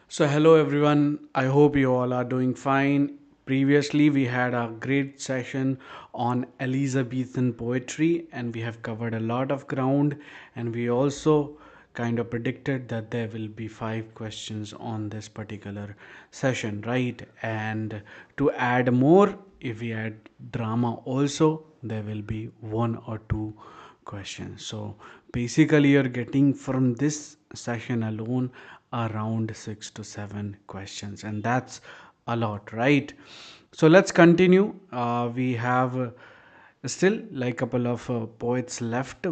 So, hello everyone. I hope you all are doing fine. Previously, we had a great session on Elizabethan poetry, and we have covered a lot of ground. And we also kind of predicted that there will be 5 questions on this particular session, right? And to add more, if we add drama also, there will be 1 or 2 questions. So basically, you're getting from this session alone around 6 to 7 questions, and that's a lot, right? So let's continue. We have still like couple of poets left,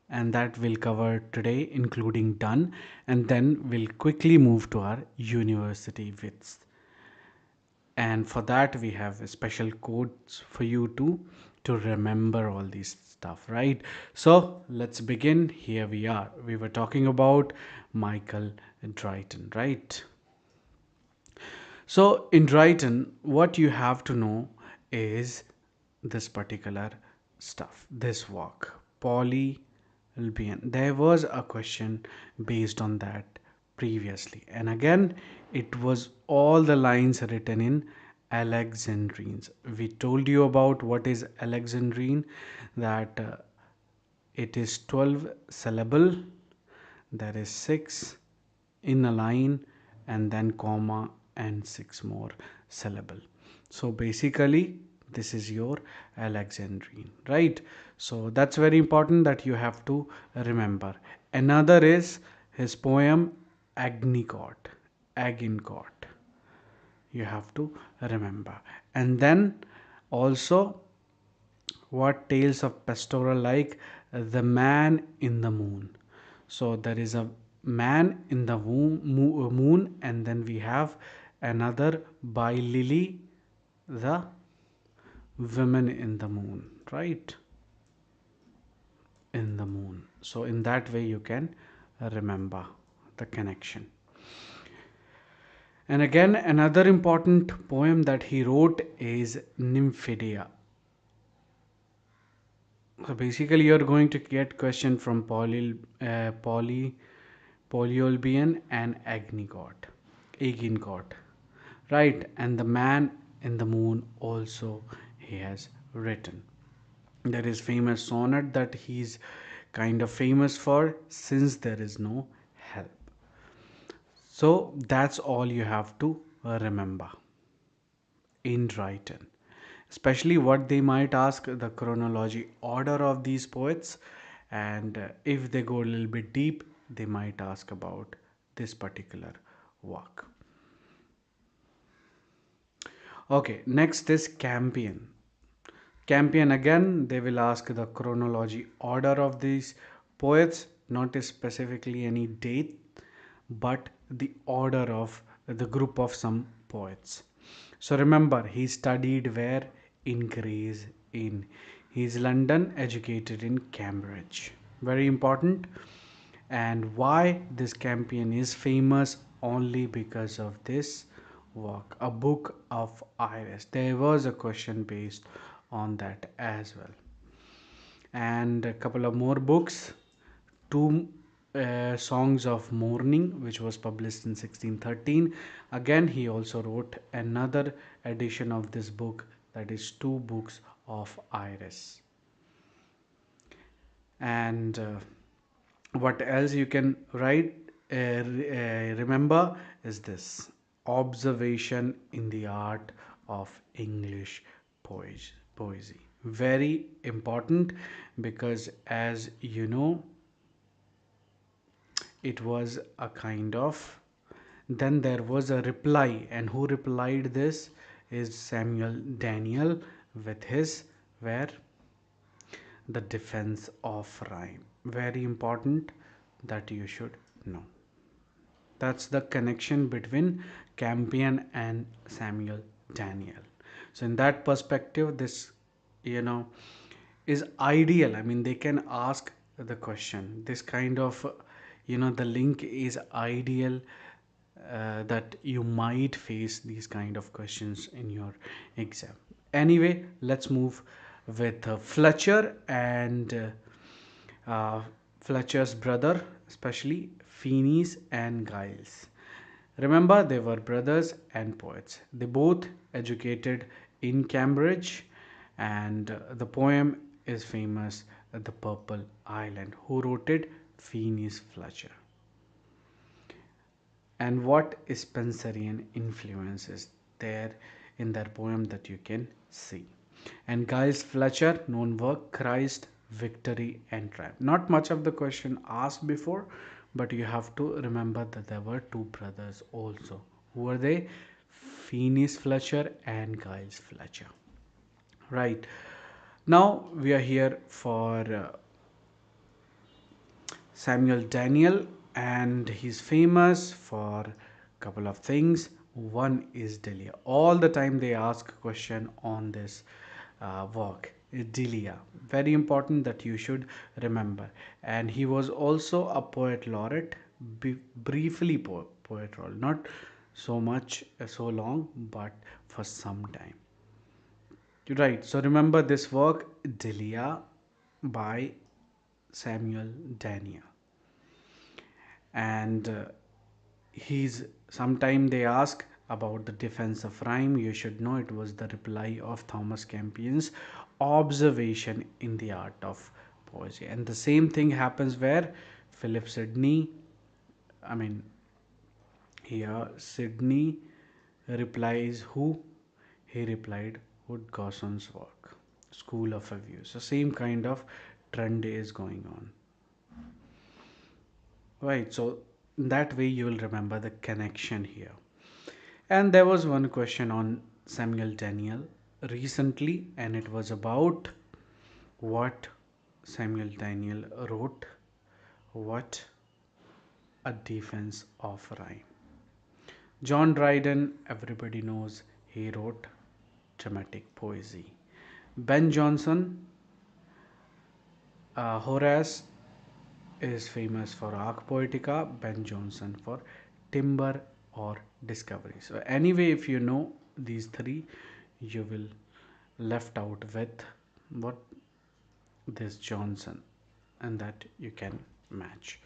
and that we'll cover today, including Donne, and then we'll quickly move to our university wits. And for that we have special codes for you to remember all these stuff, right? So let's begin. Here we are. We were talking about Michael Drayton, right? So in Drayton, what you have to know is this particular stuff, this work, Polyolbion. There was a question based on that previously, and again, it was all the lines written in Alexandrines. We told you about what is Alexandrine, that it is 12 syllable, there is 6 in a line, and then comma and 6 more syllable. So basically this is your Alexandrine, right? So that's very important that you have to remember. Another is his poem Agnicot, Agincourt. You have to remember. And then also, what tales of pastoral like the man in the moon. So there is a man in the moon, and then we have another by Lily, the women in the moon, right? In the moon. So in that way you can remember the connection. And again, another important poem that he wrote is Nymphidia. So basically, you're going to get question from Polyolbion and Agincourt, right? And the man in the moon also he has written. There is famous sonnet that he's kind of famous for, since there is no help. So that's all you have to remember in Drayton. Especially what they might ask the chronology order of these poets, and if they go a little bit deep, they might ask about this particular work. Okay, next is Campion. Campion, again, they will ask the chronology order of these poets, not specifically any date, but the order of the group of some poets. So remember, he studied where? In Gray's Inn. He is London, educated in Cambridge. Very important. And why this Campion is famous? Only because of this work, A Book of Iris. There was a question based on that as well. And a couple of more books. Two Songs of Mourning, which was published in 1613. Again, he also wrote another edition of this book, that is Two Books of Iris. And what else you can write, remember, is this: observation in the art of English poesy. Very important, because as you know, it was a kind of, then there was a reply, and who replied this is Samuel Daniel with his, where, the defense of rhyme. Very important that you should know. That's the connection between Campion and Samuel Daniel. So in that perspective, this, you know, is ideal. I mean, they can ask the question. This kind of, the link is ideal, that you might face these kind of questions in your exam. Anyway, let's move with Fletcher and Fletcher's brother, especially Phineas and Giles. Remember, they were brothers and poets. They both educated in Cambridge, and the poem is famous, The Purple Island. Who wrote it? Phineas Fletcher. And what Spencerian influence is there in their poem that you can see. And Giles Fletcher known work, Christ, Victory and Triumph. Not much of the question asked before, but you have to remember that there were two brothers also. Who were they? Phineas Fletcher and Giles Fletcher. Right. Now we are here for Samuel Daniel, and he's famous for a couple of things. One is Delia. All the time they ask a question on this work. Delia, very important that you should remember. And he was also a poet laureate, briefly poet role, not so much, so long, but for some time. Right. So remember this work, Delia, by Samuel Daniel. And he's sometime they ask about the defense of rhyme. You should know it was the reply of Thomas Campion's observation in the art of poesy. And the same thing happens where Philip Sidney, I mean, here Sidney replies who? He replied Woodgoson's work, School of a View. So same kind of trend is going on. Right, so that way you will remember the connection here. And there was one question on Samuel Daniel recently, and it was about what Samuel Daniel wrote, what a defense of rhyme. John Dryden, everybody knows he wrote dramatic poesy. Ben Jonson, Horace is famous for Arc Poetica, Ben Jonson for Timber or Discovery. So anyway, if you know these three, you will left out with what this Johnson, and that you can match.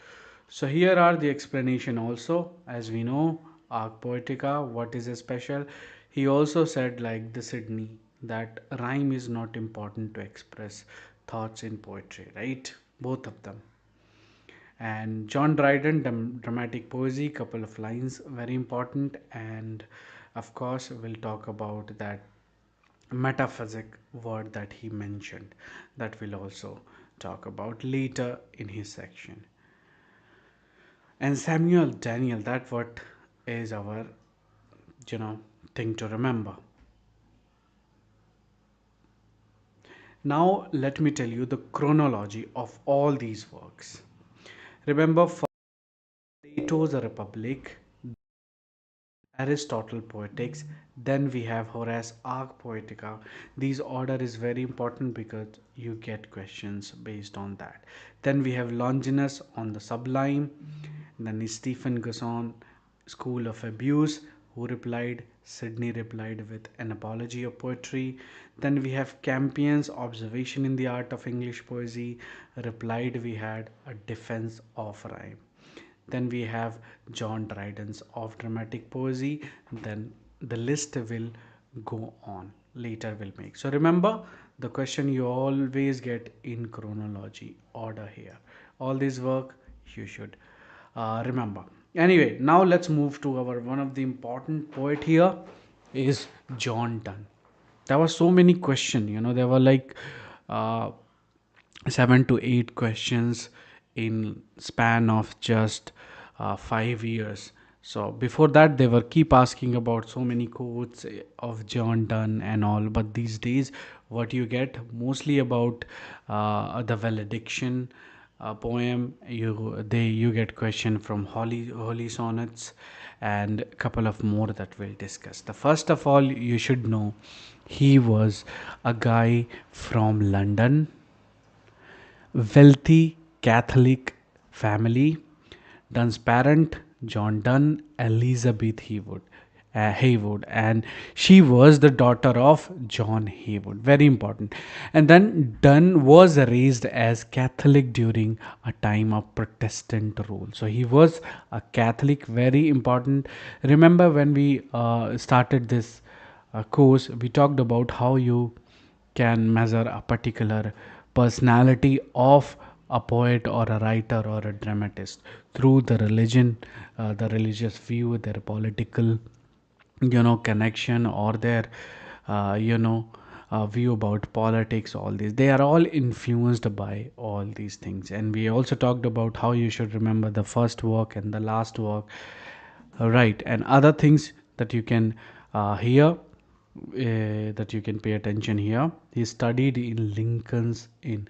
So here are the explanation also. As we know, Arc Poetica, what is a special? He also said like the Sydney that rhyme is not important to express thoughts in poetry, right? Both of them. And John Dryden, dramatic poesy, couple of lines, very important. And of course, we'll talk about that metaphysic word that he mentioned, that we'll also talk about later in his section. And Samuel Daniel, that what is our thing to remember. Now let me tell you the chronology of all these works. Remember, Plato's A Republic, Aristotle Poetics, then we have Horace Arc Poetica. These order is very important because you get questions based on that. Then we have Longinus on the Sublime, then Stephen Gusson, School of Abuse, who replied, Sidney replied with an apology of poetry. Then we have Campion's Observation in the Art of English Poesy, replied we had a defense of rhyme. Then we have John Dryden's of dramatic poesy. Then the list will go on. Later we'll make. So remember the question you always get in chronology order here. All this work you should remember. Anyway, now let's move to our one of the important poet here is John Donne. There were so many questions, there were like uh, 7 to 8 questions in span of just 5 years. So before that they were keep asking about so many quotes of John Donne and all, but these days what you get mostly about the valediction poem, you get question from holy sonnets and a couple of more that we'll discuss. The first of all, you should know he was a guy from London, wealthy Catholic family. Dunne's parent, John Donne, Elizabeth Hewood. Haywood, and she was the daughter of John Haywood. Very important. And then Dunn was raised as Catholic during a time of Protestant rule. So he was a Catholic, very important. Remember when we started this course, we talked about how you can measure a particular personality of a poet or a writer or a dramatist through the religion, the religious view, their political connection, or their view about politics. All these, they are all influenced by all these things. And we also talked about how you should remember the first work and the last work, right, and other things that you can hear, that you can pay attention here. He studied in Lincoln's Inn.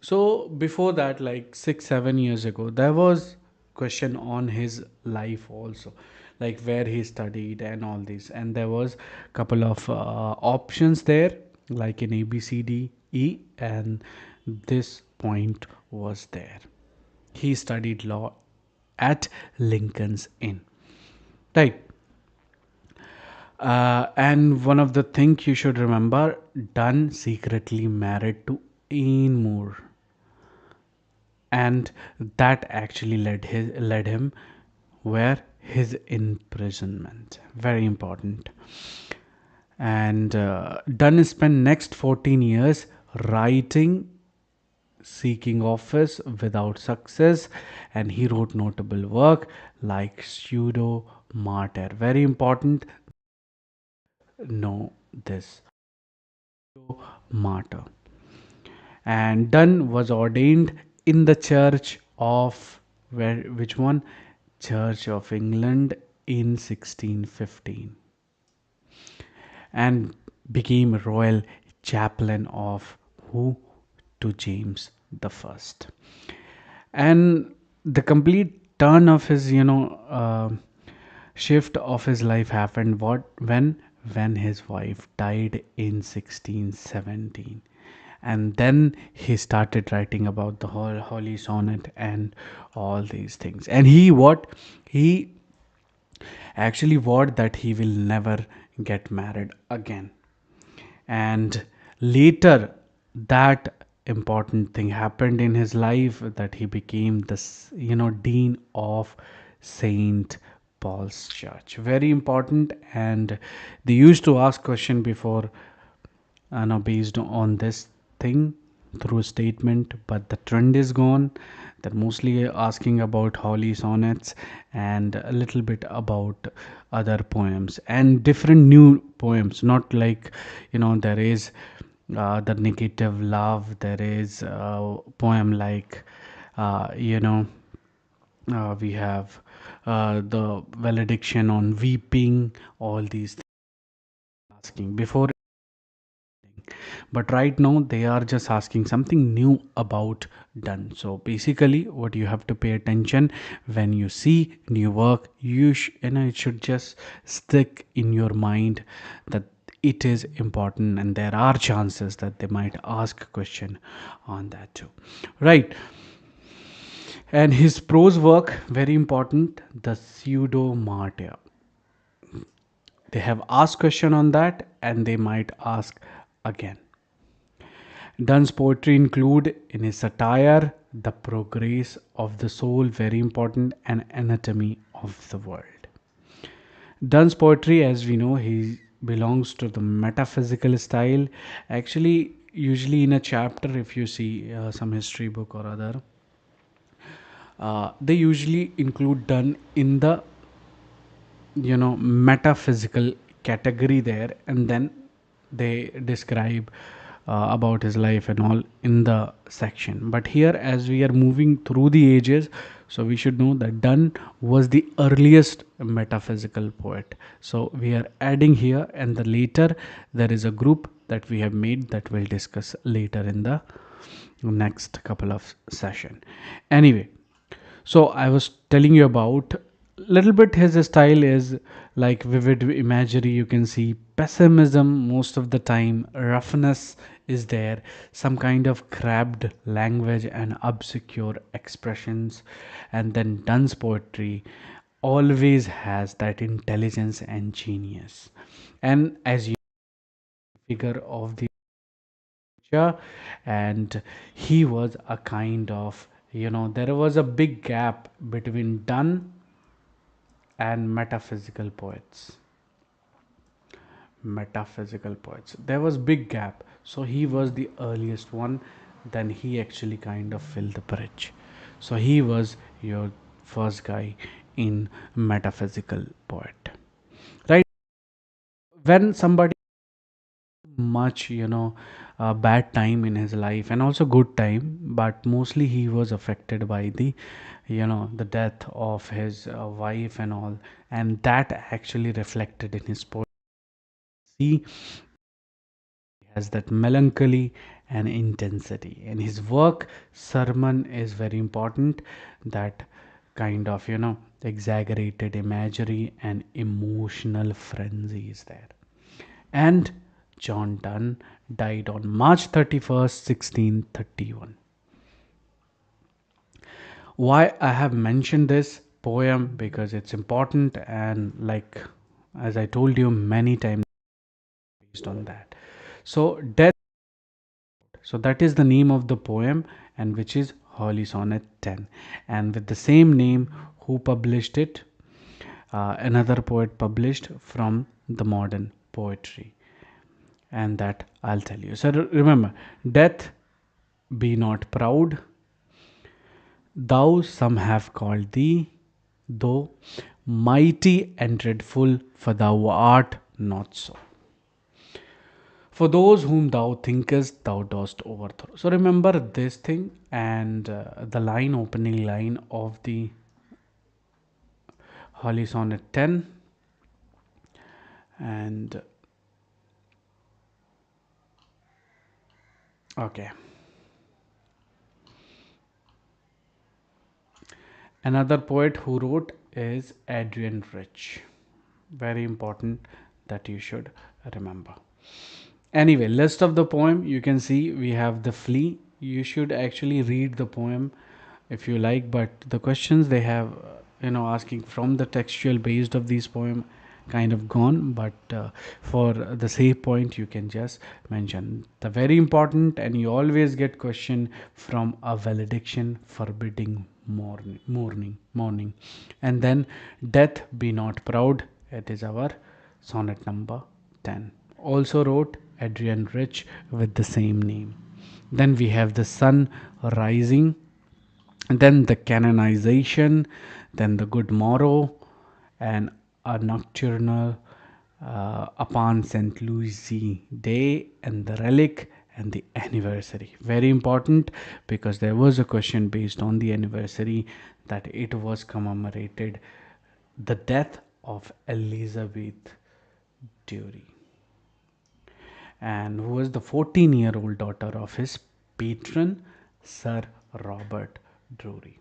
So before that, like 6 7 years ago, there was question on his life also, like where he studied and all this, and there was couple of options there, like in ABCDE, and this point was there. He studied law at Lincoln's Inn, right? And one of the things you should remember, Dunn secretly married to Ian Moore, and that actually led him where his imprisonment. Very important. And Dunn spent next 14 years writing, seeking office without success, and he wrote notable work like Pseudo Martyr. Very important. Know this. Martyr. And Dunn was ordained in the Church of, where, which one? Church of England in 1615, and became royal chaplain of who? To James the First. And the complete turn of his shift of his life happened what? When his wife died in 1617, and then he started writing about the whole holy sonnet and all these things. And he what? He actually vowed that he will never get married again. And later, that important thing happened in his life, that he became this dean of Saint Paul's Church. Very important. And they used to ask question before, based on this thing, through statement, but the trend is gone. They're mostly asking about holy sonnets and a little bit about other poems and different new poems, not like there is the negative love, there is a poem like we have the valediction on weeping, all these things asking before. But right now they are just asking something new about Done. So basically what you have to pay attention when you see new work, it should just stick in your mind that it is important, and there are chances that they might ask a question on that too, right? And his prose work, very important, the Pseudo Martyr. They have asked question on that, and they might ask again. Donne's poetry include in his satire the progress of the soul, very important, and anatomy of the world. Donne's poetry, as we know, he belongs to the metaphysical style. Actually, usually in a chapter, if you see some history book or other, they usually include Donne in the metaphysical category there, and then they describe about his life and all in the section. But here, as we are moving through the ages, so we should know that Donne was the earliest metaphysical poet. So we are adding here, and the later there is a group that we have made that we'll discuss later in the next couple of session. Anyway, so I was telling you about little bit his style is like vivid imagery. You can see pessimism most of the time, roughness is there, some kind of crabbed language and obscure expressions. And then Donne's poetry always has that intelligence and genius. And as you figure of the picture, and he was a kind of, there was a big gap between Donne and metaphysical poets. There was big gap, so he was the earliest one. Then he actually kind of filled the bridge. So he was your first guy in metaphysical poet, right? When somebody much, a bad time in his life and also good time, but mostly he was affected by the death of his wife and all, and that actually reflected in his poetry. Has that melancholy and intensity. In his work, sermon is very important. That kind of, exaggerated imagery and emotional frenzy is there. And John Donne died on March 31st, 1631. Why I have mentioned this poem? Because it's important, and like as I told you many times based on that. So death, so that is the name of the poem, and which is Holy Sonnet 10. And with the same name, who published it? Another poet published from the modern poetry, and that I'll tell you. So remember, death, be not proud, thou some have called thee, though mighty and dreadful, for thou art not so. For those whom thou thinkest thou dost overthrow. So remember this thing, and the line, opening line of the Holy Sonnet 10. And okay, another poet who wrote is Adrian Rich. Very important that you should remember. Anyway, list of the poem, you can see we have the flea. You should actually read the poem if you like, but the questions they have, asking from the textual based of these poem kind of gone, but for the same point you can just mention the very important, and you always get question from a valediction forbidding mourning, and then death, be not proud, it is our sonnet number 10. Also wrote Adrian Rich with the same name. Then we have the sun rising, then the canonization, then the good morrow, and a nocturnal upon St. Louis Day, and the relic and the anniversary. Very important, because there was a question based on the anniversary that it was commemorated the death of Elizabeth Dury, and who was the 14-year-old daughter of his patron, Sir Robert Drury.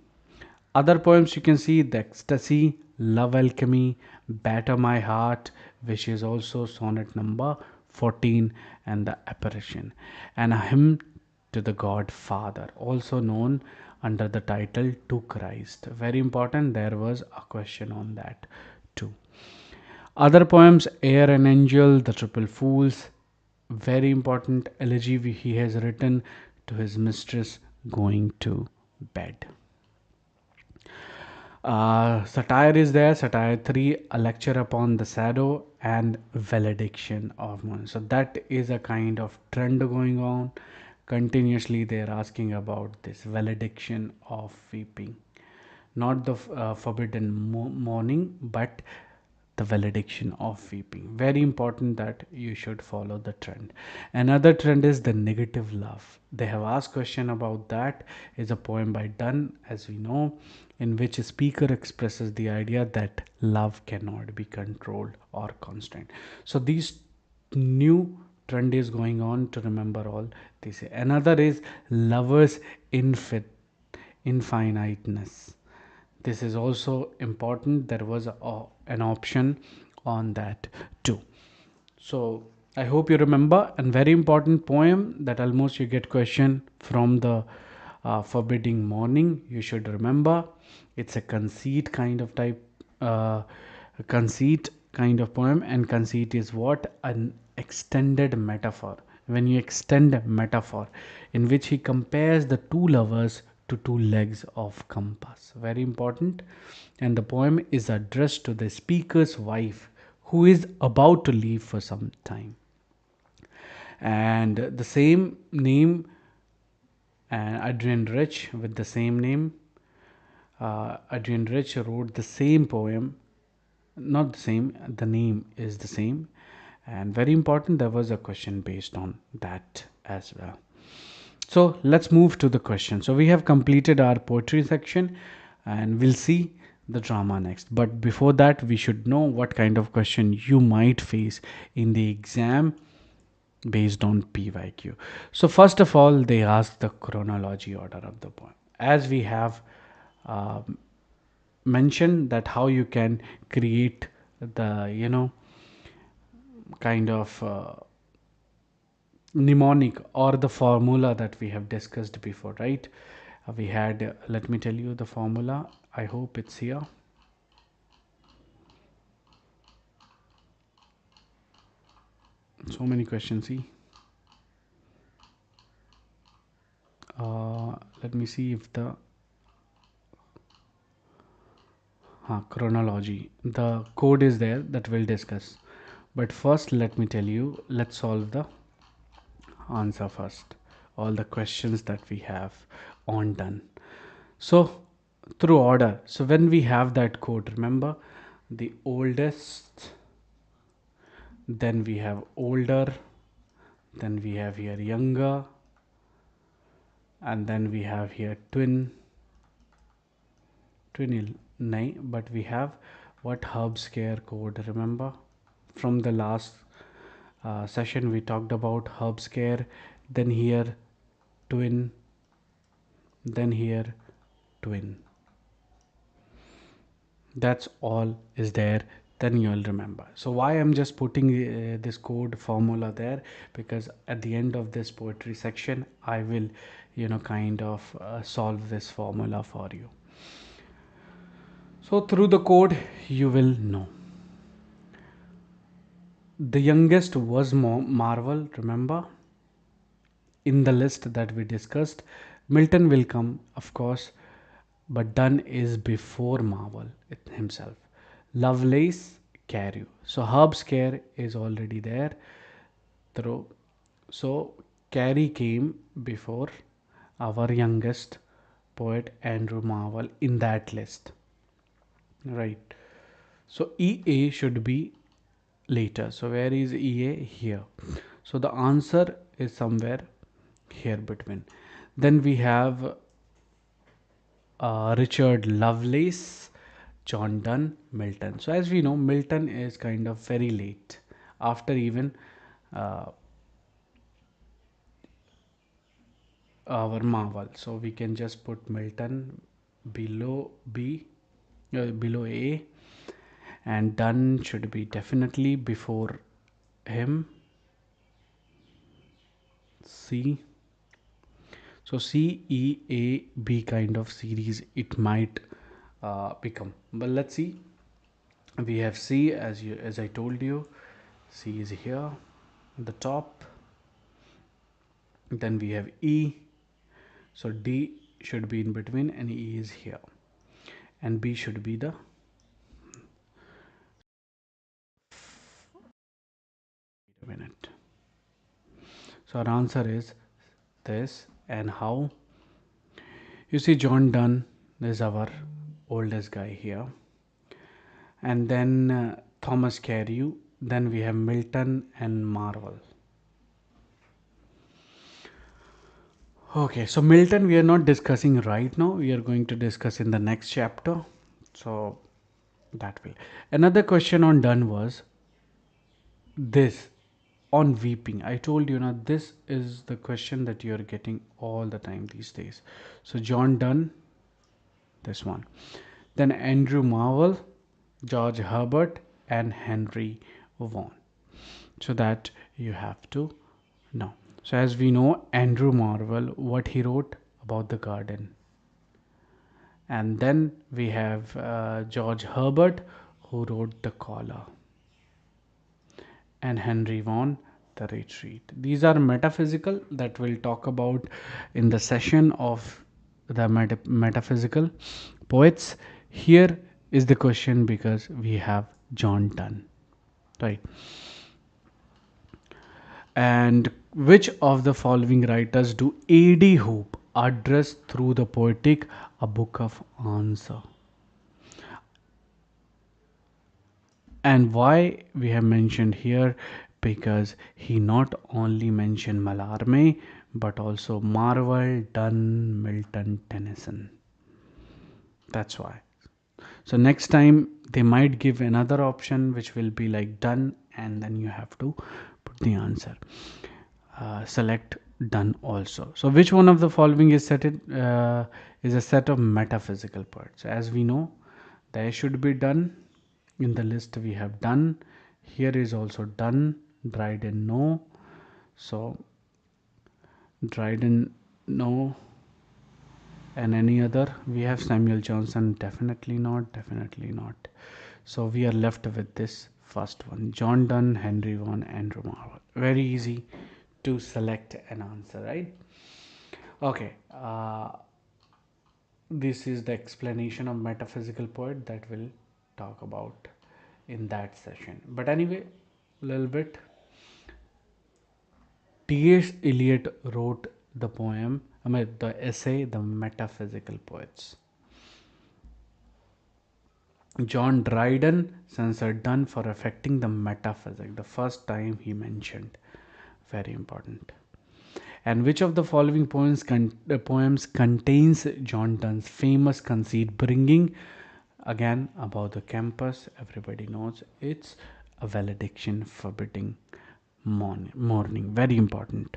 Other poems you can see the Ecstasy, Love Alchemy, Batter My Heart, which is also sonnet number 14, and the Apparition, and a hymn to the God Father, also known under the title To Christ. Very important, there was a question on that too. Other poems, Air and Angel, The Triple Fools, very important elegy he has written to his mistress going to bed. Satire is there, Satire 3, A Lecture Upon the Shadow, and Valediction of Moon. So that is a kind of trend going on. Continuously they are asking about this valediction of weeping. Not the forbidden mourning, but the valediction of weeping. Very important that you should follow the trend. Another trend is the negative love. They have asked question about that. Is a poem by Donne, as we know, in which a speaker expresses the idea that love cannot be controlled or constant. So these new trend is going on to remember all this. Another is lovers infiniteness. This is also important. There was an option on that too. So I hope you remember. And very important poem that almost you get question from the forbidding morning, you should remember. It's a conceit kind of type uh, conceit kind of poem, and conceit is what? An extended metaphor. When you extend metaphor, in which he compares the two lovers to two legs of compass. Very important. And the poem is addressed to the speaker's wife, who is about to leave for some time. And the same name, and Adrian Rich with the same name, Adrian Rich wrote the same poem, not the same, the name is the same. And very important, there was a question based on that as well. So let's move to the question. So we have completed our poetry section, and we'll see the drama next. But before that, we should know what kind of question you might face in the exam based on PYQ. So first of all, they ask the chronology order of the poem. As we have um, mentioned that how you can create the kind of mnemonic or the formula that we have discussed before, right? We had, let me tell you the formula. I hope it's here. So many questions. See, let me see if the chronology, the code is there that we'll discuss. But first, let me tell you, let's solve the answer first. All the questions that we have on done. So, through order. So, when we have that code, remember the oldest, then we have older, then we have here younger, and then we have here twin but we have what herb scare code, remember from the last session we talked about herb scare, then here twin, then here twin. That's all is there, then you'll remember. So why I'm just putting this code formula there, because at the end of this poetry section I will kind of solve this formula for you. So through the code you will know. The youngest was Marvel, remember in the list that we discussed. Milton will come, of course, but Donne is before Marvel himself. Lovelace, Carew. So Herb's Care is already there. Through. So Carey came before our youngest poet Andrew Marvell in that list. Right. So EA should be later. So where is EA? Here. So the answer is somewhere here between. Then we have Richard Lovelace, John Donne, Milton. So as we know, Milton is kind of very late, after even uh, our Marvel. So we can just put Milton below B, below A, and Donne should be definitely before him. C. So C, E, A, B kind of series it might become. But let's see. We have C, as I told you. C is here at the top. Then we have E. So D should be in between and E is here. And B should be the minute. So our answer is this. And how? You see, John Donne is our oldest guy here. And then Thomas Carew. Then we have Milton and Marvel. Okay, so Milton we are not discussing right now. We are going to discuss in the next chapter. So that way. Another question on Donne was this, on weeping. I told you now this is the question that you are getting all the time these days. So John Donne, this one. Then Andrew Marvell, George Herbert, and Henry Vaughan. So that you have to know. So as we know, Andrew Marvell, what he wrote about the garden. And then we have George Herbert, who wrote The Caller, and Henry Vaughan, The Retreat. These are metaphysical that we'll talk about in the session of the metaphysical poets. Here is the question because we have John Donne, right? And which of the following writers do A.D. Hope address through the poetic A Book of Answer? And why we have mentioned here, because he not only mentioned Mallarmé but also Marvel, Donne, Milton, Tennyson. That's why. So next time they might give another option which will be like Donne, and then you have to put the answer. Select Donne also. So which one of the following is a set of metaphysical poets? As we know, there should be Donne. In the list we have Donne. Here is also Donne. Dryden, no. So Dryden, no. And any other? We have Samuel Johnson. Definitely not. Definitely not. So we are left with this first one: John Donne, Henry Vaughan, Andrew Marvell. Very easy to select an answer, right? Okay. This is the explanation of metaphysical poet that we'll talk about in that session. But anyway, a little bit. T.S. Eliot wrote the poem, the essay, The Metaphysical Poets. John Dryden censored Donne for affecting the metaphysic, the first time he mentioned. Very important. And which of the following poems contains John Donne's famous conceit, bringing again about the campus? Everybody knows it's a valediction forbidding mourning. Very important.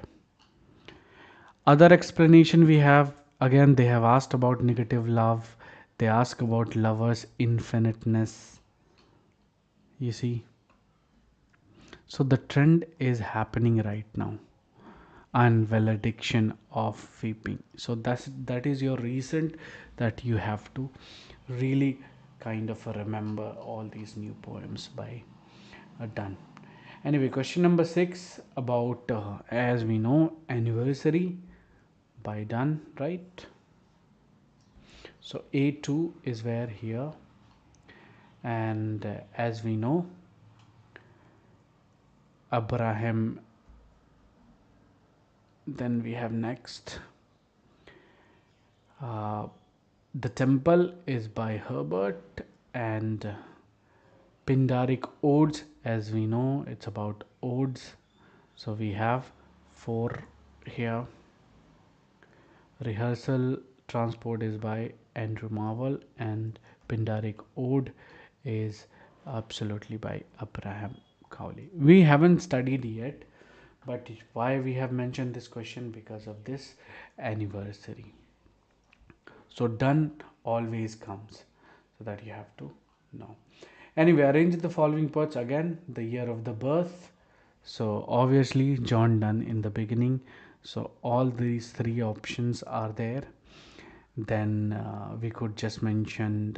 Other explanation we have, again they have asked about negative love. They ask about lovers' infiniteness. You see, so the trend is happening right now, and valediction of weeping. So that is your reason that you have to really kind of remember all these new poems by Donne. Anyway, question number 6 about as we know, anniversary by Donne, right? So A2 is where here, and as we know, Abraham. Then we have next uh, The Temple is by Herbert, and Pindaric Odes, as we know, it's about odes. So we have 4 here. Rehearsal Transport is by Andrew Marvell, and Pindaric Ode is absolutely by Abraham Cowley. We haven't studied yet, but why we have mentioned this question? Because of this anniversary. So Donne always comes, so that you have to know. Anyway, arrange the following parts again. The year of the birth. So obviously John Donne in the beginning. So all these 3 options are there. Then we could just mention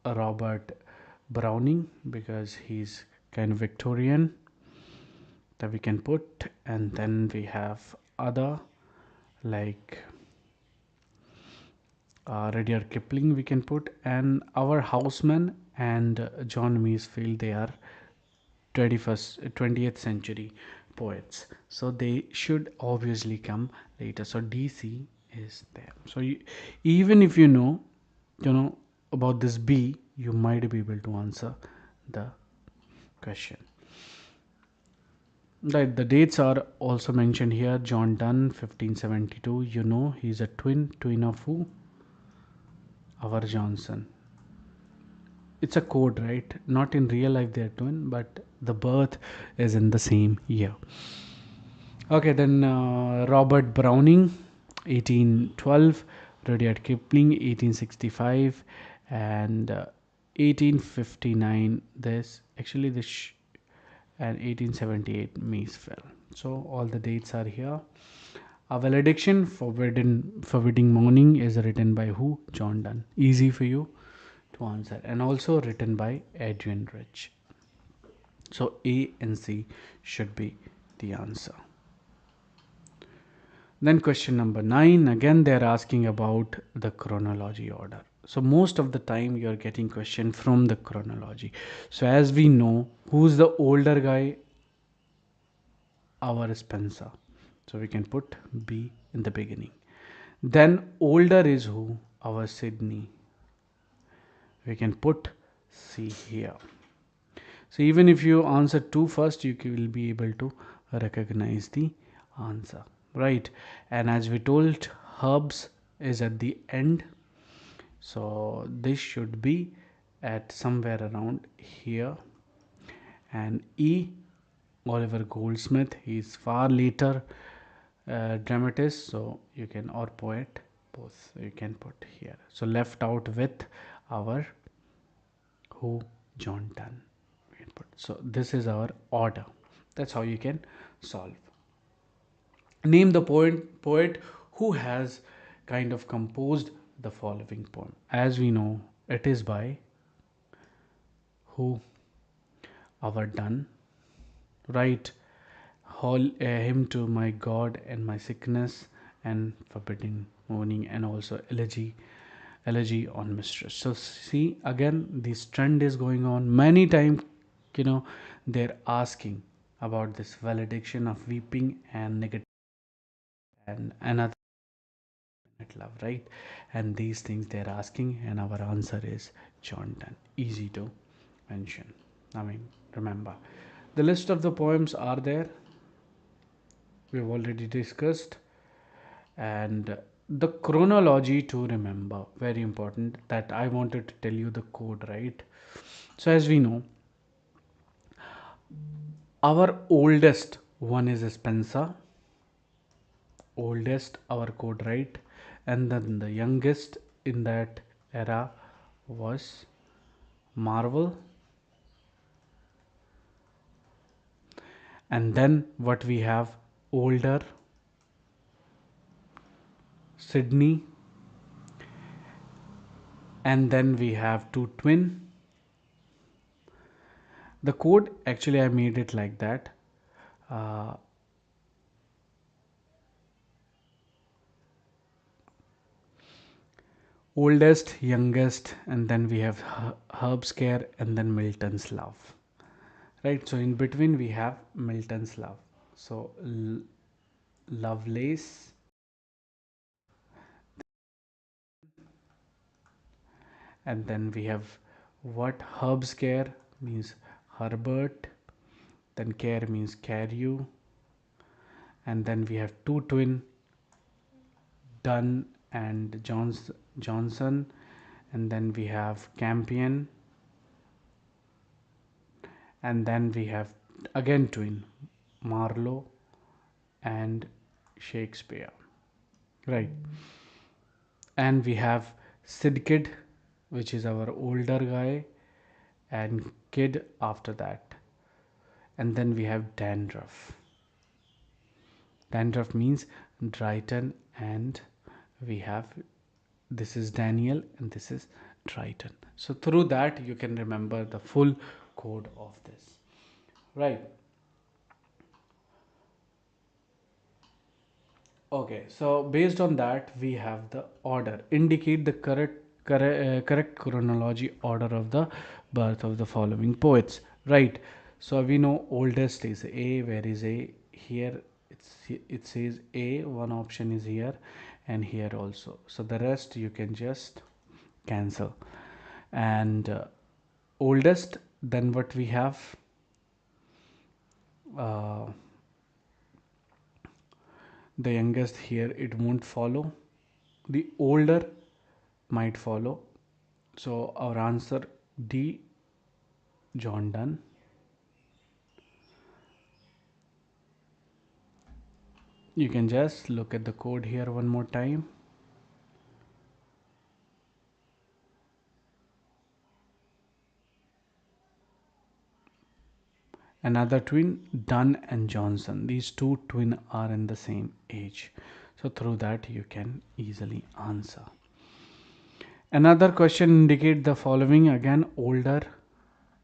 Robert Browning, because he's kind of Victorian, that we can put. And then we have other like Rudyard Kipling we can put, and our Houseman and John Masefield, they are 20th century poets, so they should obviously come later. So DC is there. So even if you know about this B, you might be able to answer the question. Right, the dates are also mentioned here. John Donne 1572, he's a twin of who? Our Johnson. It's a code, right? Not in real life they're twin, but the birth is in the same year. Okay, then Robert Browning 1812, Rudyard Kipling 1865, and 1859 this actually and 1878 Masefield. So all the dates are here. A valediction, forbidding mourning, is written by who? John Donne. Easy for you to answer. And also written by Adrian Rich. So A and C should be the answer. Then question number 9, again they're asking about the chronology order. So most of the time you're getting question from the chronology. So as we know, who's the older guy? Our Spencer. So we can put B in the beginning. Then older is who? Our Sydney. We can put C here. So even if you answer 2 first, you will be able to recognize the answer, right? And as we told, herbs is at the end. So this should be at somewhere around here. And E, Oliver Goldsmith, he is far later dramatist, so you can, or poet, both you can put here. So left out with our who? John Donne. So this is our order. That's how you can solve. Name the poet who has kind of composed the following poem. As we know, it is by who? Our Donne, right? Hymn to my God and my sickness, and forbidding mourning, and also elegy on mistress. So see, again this trend is going on many times. They're asking about this valediction of weeping and negative and another love, right? And these things they're asking, and our answer is John Donne. Easy to mention. I mean, remember, the list of the poems are there. We've already discussed. And the chronology to remember, very important, that I wanted to tell you the code, right? So as we know, our oldest one is Spencer, oldest our code, right? And then the youngest in that era was Marvel. And then what we have, older Sydney, and then we have two twin. The code, actually I made it like that. uh, Oldest, youngest, and then we have Herb's Care, and then Milton's Love, right? So in between we have Milton's Love. So Lovelace, and then we have what? Herb's Care means Herbert, then Care means Carew, and then we have two twin, Dunn and Johnson, and then we have Campion, and then we have again twin, Marlowe and Shakespeare, right? And we have Sid Kid, which is our older guy, and Kid after that. And then we have Dandruff. Dandruff means Drayton, and we have, this is Daniel and this is Drayton. So through that you can remember the full code of this, right? Okay, so based on that, we have the order. Indicate the correct chronology order of the birth of the following poets. Right. So we know oldest is A. Where is A? Here it says A. One option is here, and here also. So the rest you can just cancel. And oldest. Then what we have? Uh, the youngest, here it won't follow. The older might follow. So our answer D, John Donne. You can just look at the code here one more time. Another twin, Dunn and Johnson. These two twin are in the same age. So through that you can easily answer. Another question indicate the following. Again, older.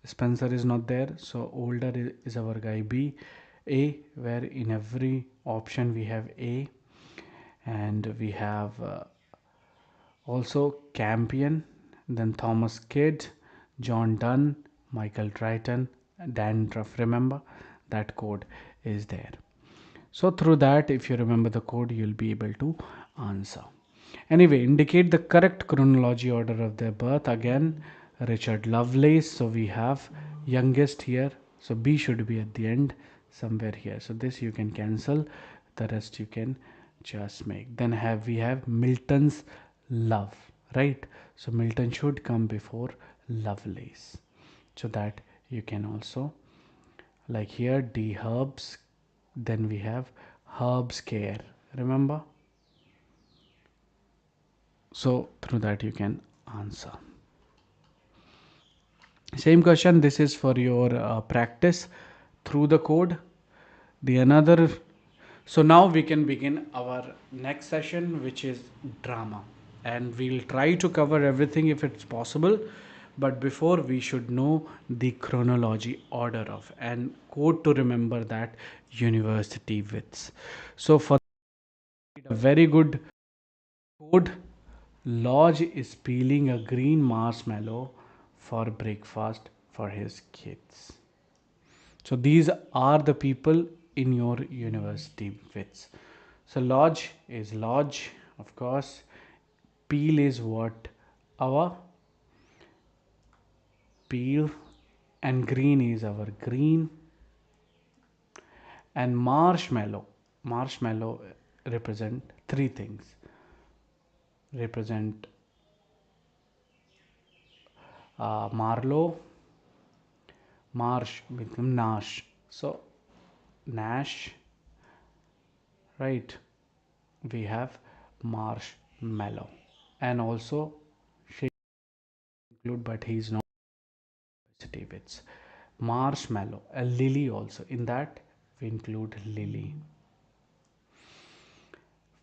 Spencer is not there, so older is our guy B. A, where in every option we have A, and we have also Campion, then Thomas Kidd, John Dunn, Michael Triton, Dandruff. Remember that code is there. So through that, if you remember the code, you'll be able to answer. Anyway, indicate the correct chronology order of their birth. Again, Richard Lovelace. So we have youngest here. So B should be at the end somewhere here. So this you can cancel. The rest you can just make. Then we have Milton's love, right? So Milton should come before Lovelace. So that you can also, like here, D herbs. Then we have herbs care. Remember? So through that you can answer. Same question, this is for your practice through the code. The another, so now we can begin our next session, which is drama, and we'll try to cover everything if it's possible, but before we should know the chronology order of and code to remember that university wits. So for a very good code, Lodge is peeling a green marshmallow for breakfast for his kids. So these are the people in your university wits. So Lodge is Lodge, of course. Peel is what? Our peel, and green is our green. And marshmallow represent three things. Represent Marlow, Marsh become Nash. So Nash, right? We have marshmallow, and also she include, but he is not university wits. Marshmallow, a lily also. In that we include lily.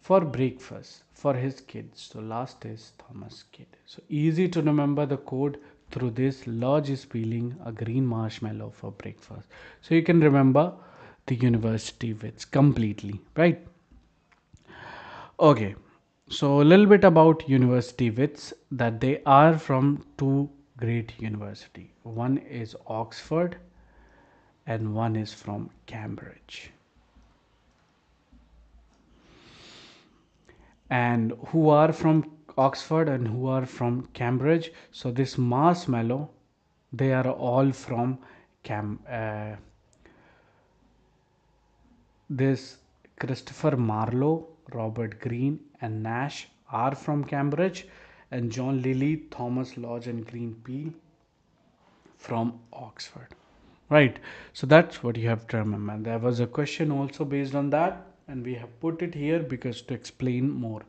For breakfast for his kids. So last is Thomas Kid. So easy to remember the code through this. Lodge is peeling a green marshmallow for breakfast. So you can remember the university wits completely, right? Okay. So a little bit about university wits, that they are from two great university. One is Oxford and one is from Cambridge. And who are from Oxford and who are from Cambridge. So this marshmallow, they are all from this Christopher Marlowe, Robert Greene, and Nash are from Cambridge, and John Lilly, Thomas Lodge, and Green Peel from Oxford. Right. So that's what you have to remember. There was a question also based on that, and we have put it here because to explain more.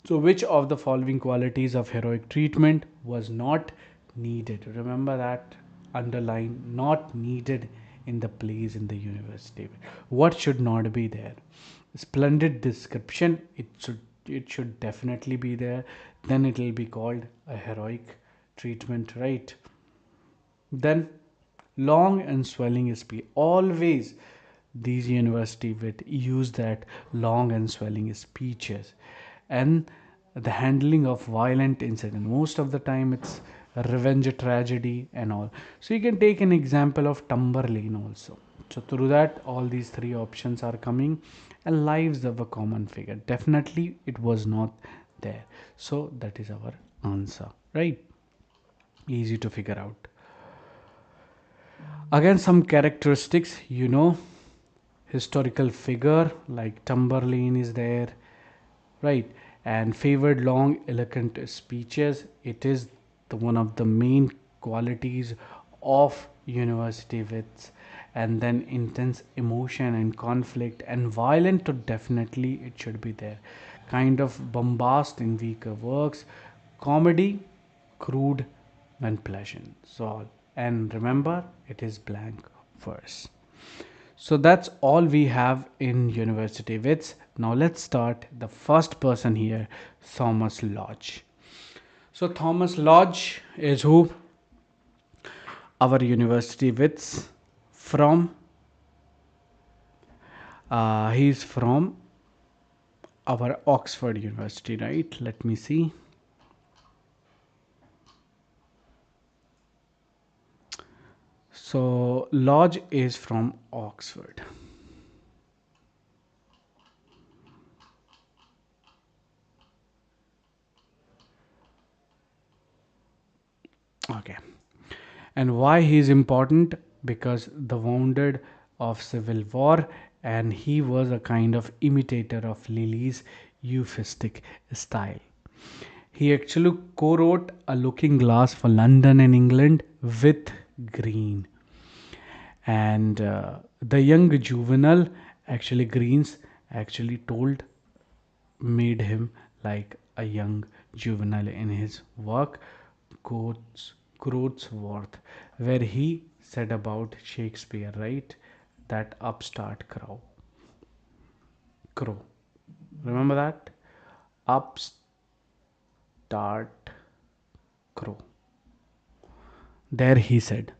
So, which of the following qualities of heroic treatment was not needed? Remember that, underline, not needed in the plays in the university. What should not be there? Splendid description. It should definitely be there. Then it will be called a heroic treatment, right? Then long and swelling speech. Always these university would use that long and swelling speeches, and the handling of violent incident. Most of the time it's a revenge tragedy and all. So you can take an example of Tamberlane also. So through that, all these three options are coming, and lives of a common figure. Definitely it was not there. So that is our answer, right? Easy to figure out. Again, some characteristics, historical figure like Tamberlane is there, right? And favored long, eloquent speeches. It is one of the main qualities of university wits. And then intense emotion and conflict and violent, to definitely it should be there. Kind of bombast in weaker works, comedy, crude when pleasant. So And remember, it is blank verse. So that's all we have in university wits. Now let's start. The first person here, Thomas Lodge. So Thomas Lodge is who? Our university wits from. He's from our Oxford University, right? Let me see. So Lodge is from Oxford. Okay. And why he is important? Because the wounded of civil war, and he was a kind of imitator of Lily's euphemistic style. He actually co-wrote a looking glass for London and England with Green, and the young juvenile, actually Greens actually told, made him like a young juvenile in his work Groats Worth, where he said about Shakespeare, right? That upstart crow. Remember that? Upstart crow. There he said.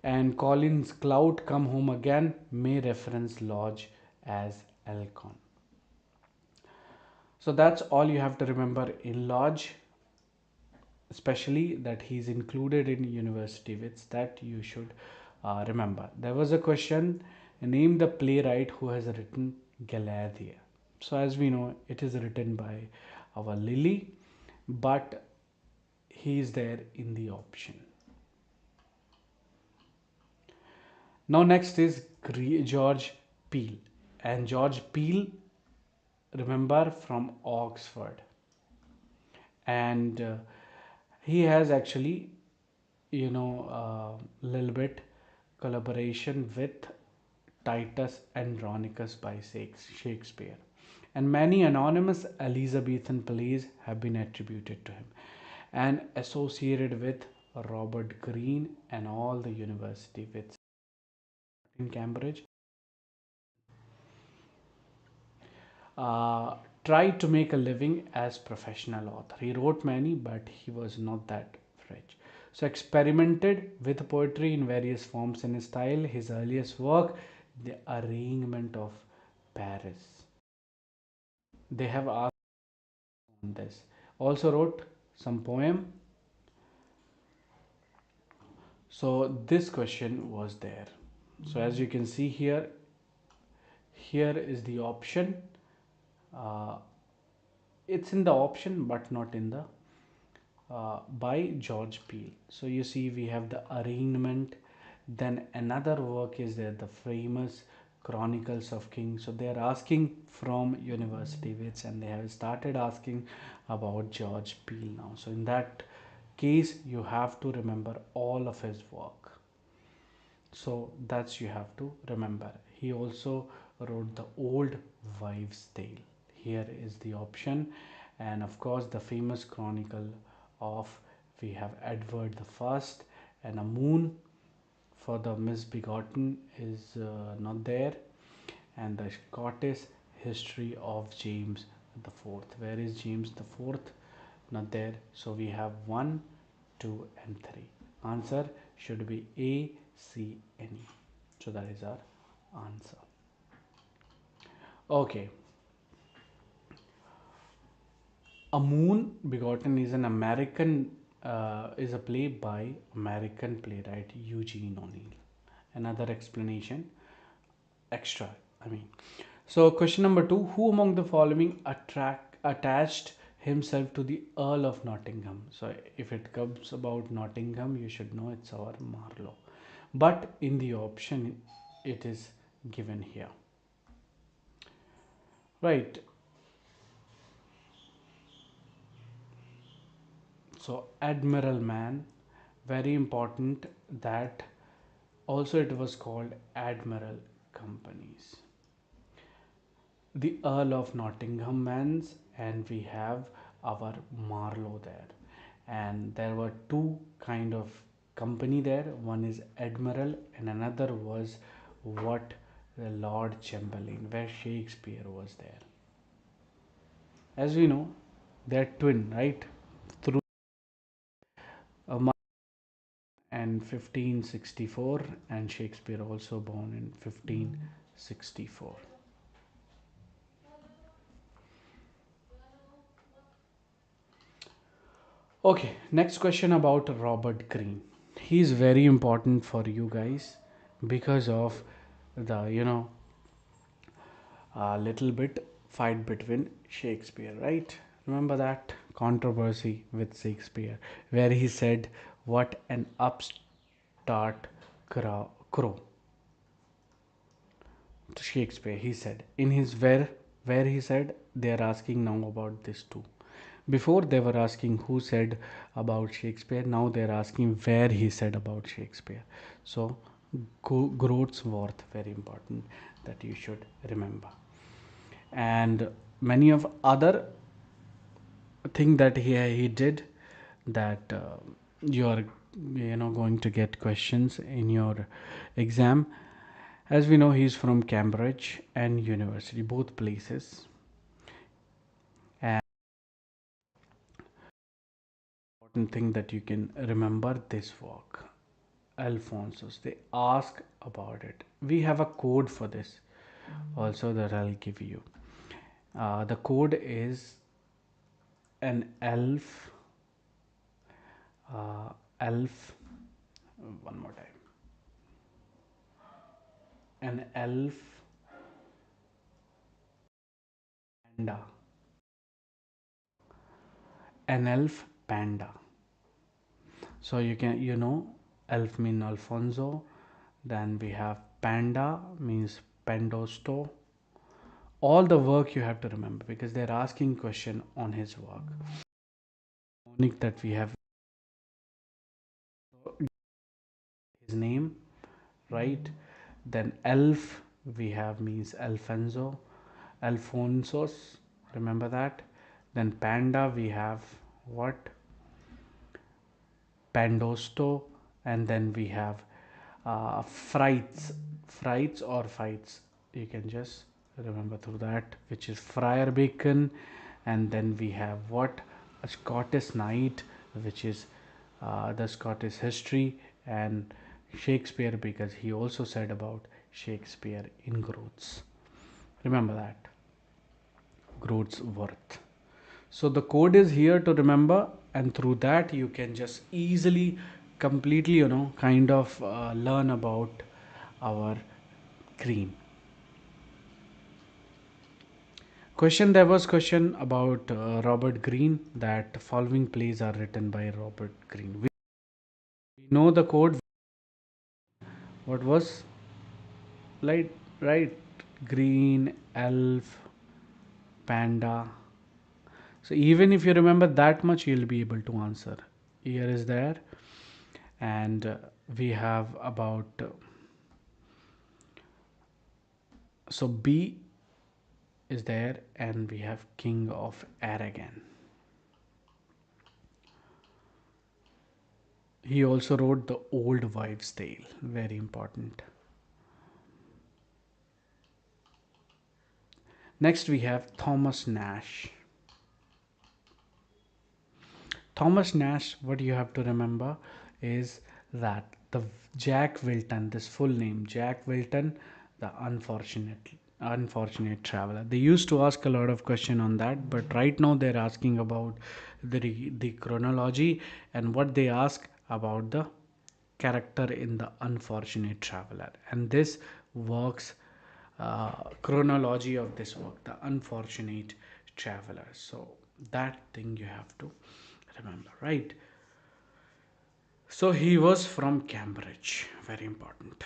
And Collins' Cloud Come Home Again may reference Lodge as Elcon. So that's all you have to remember in Lodge, especially that he's included in university wits, that you should remember. There was a question: name the playwright who has written Galathea. So as we know, it is written by our Lily, but he is there in the option. Now next is George Peele, and George Peele, remember, from Oxford, and he has actually, a little bit collaboration with Titus Andronicus by Shakespeare, and many anonymous Elizabethan plays have been attributed to him and associated with Robert Greene and all the university with in Cambridge. uh, Tried to make a living as professional author. He wrote many, but he was not that rich. So experimented with poetry in various forms and style. His earliest work, The Arraignment of Paris. They have asked on this. Also wrote some poem. So this question was there. So as you can see here, here is the option. Uh, it's in the option, but not in the by George Peele. So you see, we have The Arraignment. Then another work is there, the famous Chronicles of Kings. So they are asking from university wits, and they have started asking about George Peele now. So in that case, you have to remember all of his work. So that's you have to remember. He also wrote The Old Wives' Tale. Here is the option, and of course the famous chronicle of, we have Edward the First, and a moon for the misbegotten is not there, and the Scottish history of James the Fourth. Where is James the Fourth? Not there. So we have 1, 2, and 3. Answer should be A, C, N, E. So that is our answer. Okay. A Moon Begotten is an American, is a play by American playwright Eugene O'Neill. Another explanation, extra, I mean. So question number 2: who among the following attached himself to the Earl of Nottingham? So if it comes about Nottingham, you should know it's our Marlowe. But in the option, it is given here. Right. So Admiral Man, very important, that also it was called Admiral Companies. The Earl of Nottingham Mans, and we have our Marlowe there. And there were two kind of company there. One is Admiral, and another was what, the Lord Chamberlain, where Shakespeare was there. As we know, they're twin, right? Through a month and 1564, and Shakespeare also born in 1564. Okay, next question about Robert Greene. He is very important for you guys because of the, a little bit fight between Shakespeare, right? Remember that controversy with Shakespeare where he said, "What an upstart crow." To Shakespeare, he said in his where he said, they are asking now about this too. Before they were asking who said about Shakespeare, now they are asking where he said about Shakespeare. So, Groat's worth, very important that you should remember. And many of other thing that he did, that you are, going to get questions in your exam. As we know, he's from Cambridge and University, both places. And important thing that you can remember this work, Alphonsus. They ask about it. We have a code for this also that I'll give you. The code is an elf. One more time. An elf panda. An elf panda. So you can, elf mean Alfonso. Then we have panda means pendosto. All the work you have to remember because they're asking question on his work. Mnemonic that we have, his name, right? Then elf we have means Alfonso, Alfonsos. Remember that. Then panda we have what? Pandosto, and then we have frights or fights. You can just remember through that, which is Friar Bacon, and then we have what, a Scottish knight, which is the Scottish history, and Shakespeare because he also said about Shakespeare in Groats. Remember that, Groats worth. So the code is here to remember, and through that you can just easily, completely, kind of learn about our Green. Question, there was question about Robert Greene, that following plays are written by Robert Greene. We know the code. What was like, right? Green, elf, panda. So even if you remember that much, you'll be able to answer. Here is there, and we have about so B is there, and we have King of Aragon. He also wrote the Old Wives' Tale, very important. Next we have Thomas Nash. Thomas Nash, what you have to remember is that the Jack Wilton, this full name, Jack Wilton, the unfortunate traveler. They used to ask a lot of question on that, but right now they're asking about the chronology, and what they ask about the character in the unfortunate traveler, and this works, chronology of this work, the unfortunate traveler. So that thing you have to remember, right? So he was from Cambridge, very important.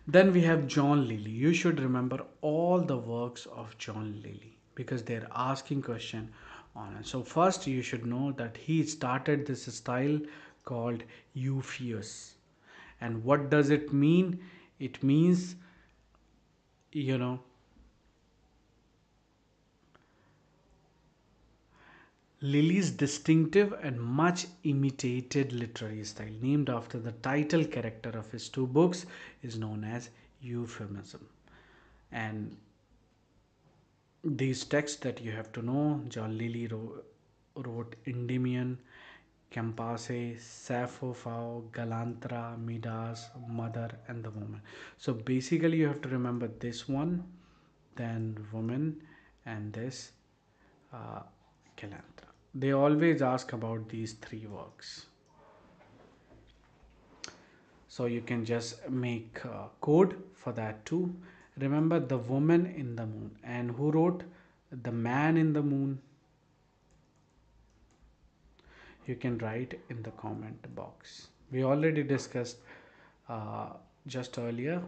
Then we have John Lilly. You should remember all the works of John Lilly because they're asking question on it. So first you should know that he started this style called Euphues. And what does it mean? It means, you know, Lily's distinctive and much imitated literary style, named after the title character of his two books, is known as euphemism. And these texts that you have to know, John Lilly wrote Endymion, Campase, Sappho, Galantra, Midas, Mother, and the Woman. So basically, you have to remember this one, then Woman, and this uh, Galantra. They always ask about these three works. So you can just make a code for that too. Remember the woman in the moon, and who wrote the man in the moon? You can write in the comment box. We already discussed uh, just earlier.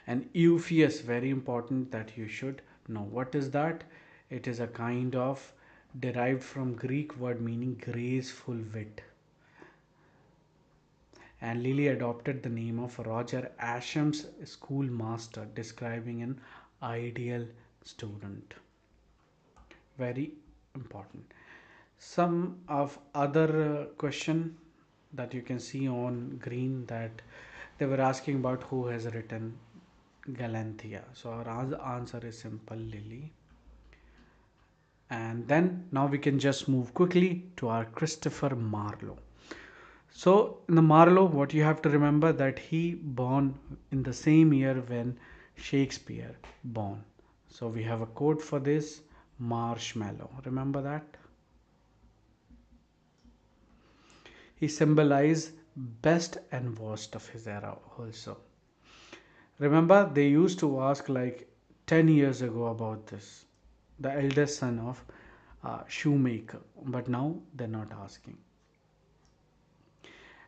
And Euphues, very important that you should know. What is that? It is a kind of derived from Greek word meaning graceful wit. And Lily adopted the name of Roger Ascham's schoolmaster, describing an ideal student. Very important. Some of other question that you can see on green, that they were asking about who has written Galanthia. So our answer is simple, Lily. And then now we can just move quickly to our Christopher Marlowe. So in the Marlowe, what you have to remember that he born in the same year when Shakespeare born. So we have a quote for this, marshmallow. Remember that? He symbolized best and worst of his era also. Remember, they used to ask like 10 years ago about this, the eldest son of shoemaker, but now they're not asking.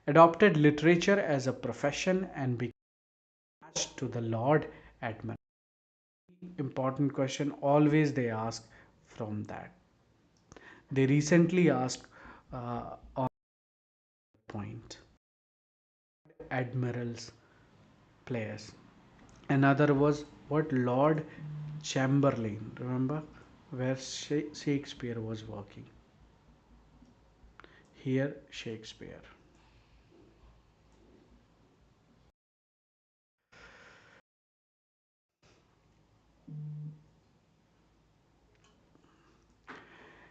Adopted literature as a profession and became attached to the Lord Admiral. Important question, always they ask from that. They recently asked on point admirals players. Another was what Lord Chamberlain, remember where Shakespeare was working. Here, Shakespeare.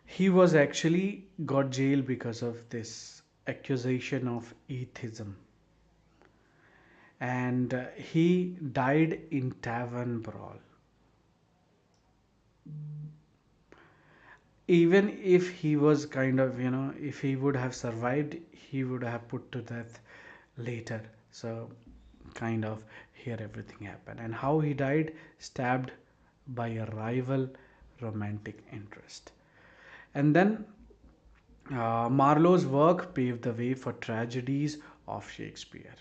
He was actually got jailed because of this accusation of atheism, and he died in tavern brawl. Even if he was kind of, if he would have survived, he would have put to death later. So kind of here everything happened. And how he died, stabbed by a rival romantic interest. And then Marlowe's work paved the way for tragedies of Shakespeare.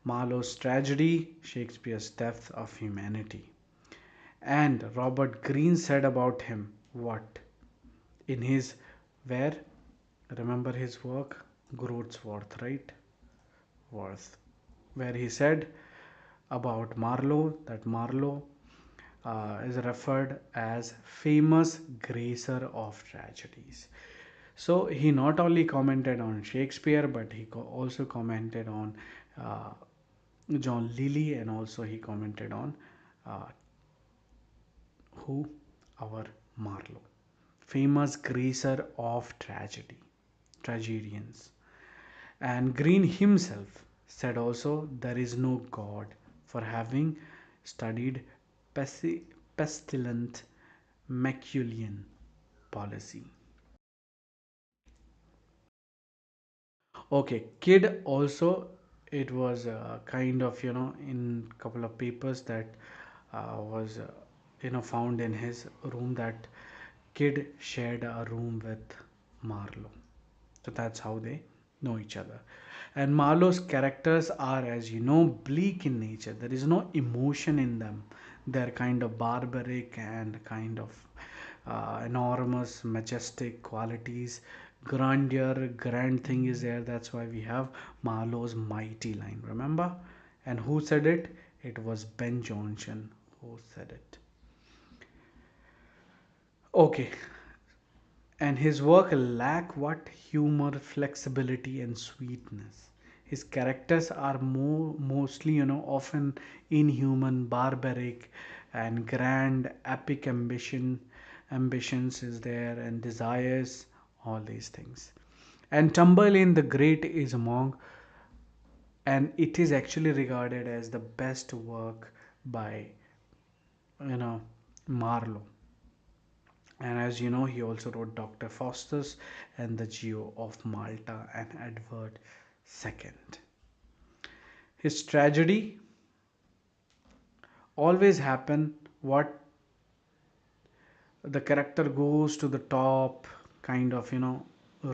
Marlowe's tragedy, Shakespeare's depth of humanity. And Robert Greene said about him what? In his where? Remember his work? Groatsworth, right? Worth. Where he said about Marlowe that Marlowe is referred as famous gracer of tragedies. So he not only commented on Shakespeare, but he also commented on uh, John Lilly, and also he commented on uh, who? Our Marlowe, famous gracer of tragedians. And Green himself said also there is no God for having studied pestilent Machiavellian policy. Okay, kid also, it was kind of, in couple of papers that was found in his room, that kid shared a room with Marlowe. So that's how they know each other. And Marlowe's characters are, as you know, bleak in nature. There is no emotion in them. They're kind of barbaric and kind of enormous, majestic qualities. Grandeur, grand thing is there. That's why we have Marlowe's mighty line. Remember? And who said it? It was Ben Jonson who said it. Okay, and his work lack what humor, flexibility, and sweetness. His characters are mostly, often inhuman, barbaric, and grand epic ambitions is there, and desires, all these things. And Tamberlane the Great is among, and it is actually regarded as the best work by, you know Marlowe. And as you know, he also wrote Dr. Faustus and the Geo of Malta and Edward II. His tragedy always happen what the character goes to the top, kind of,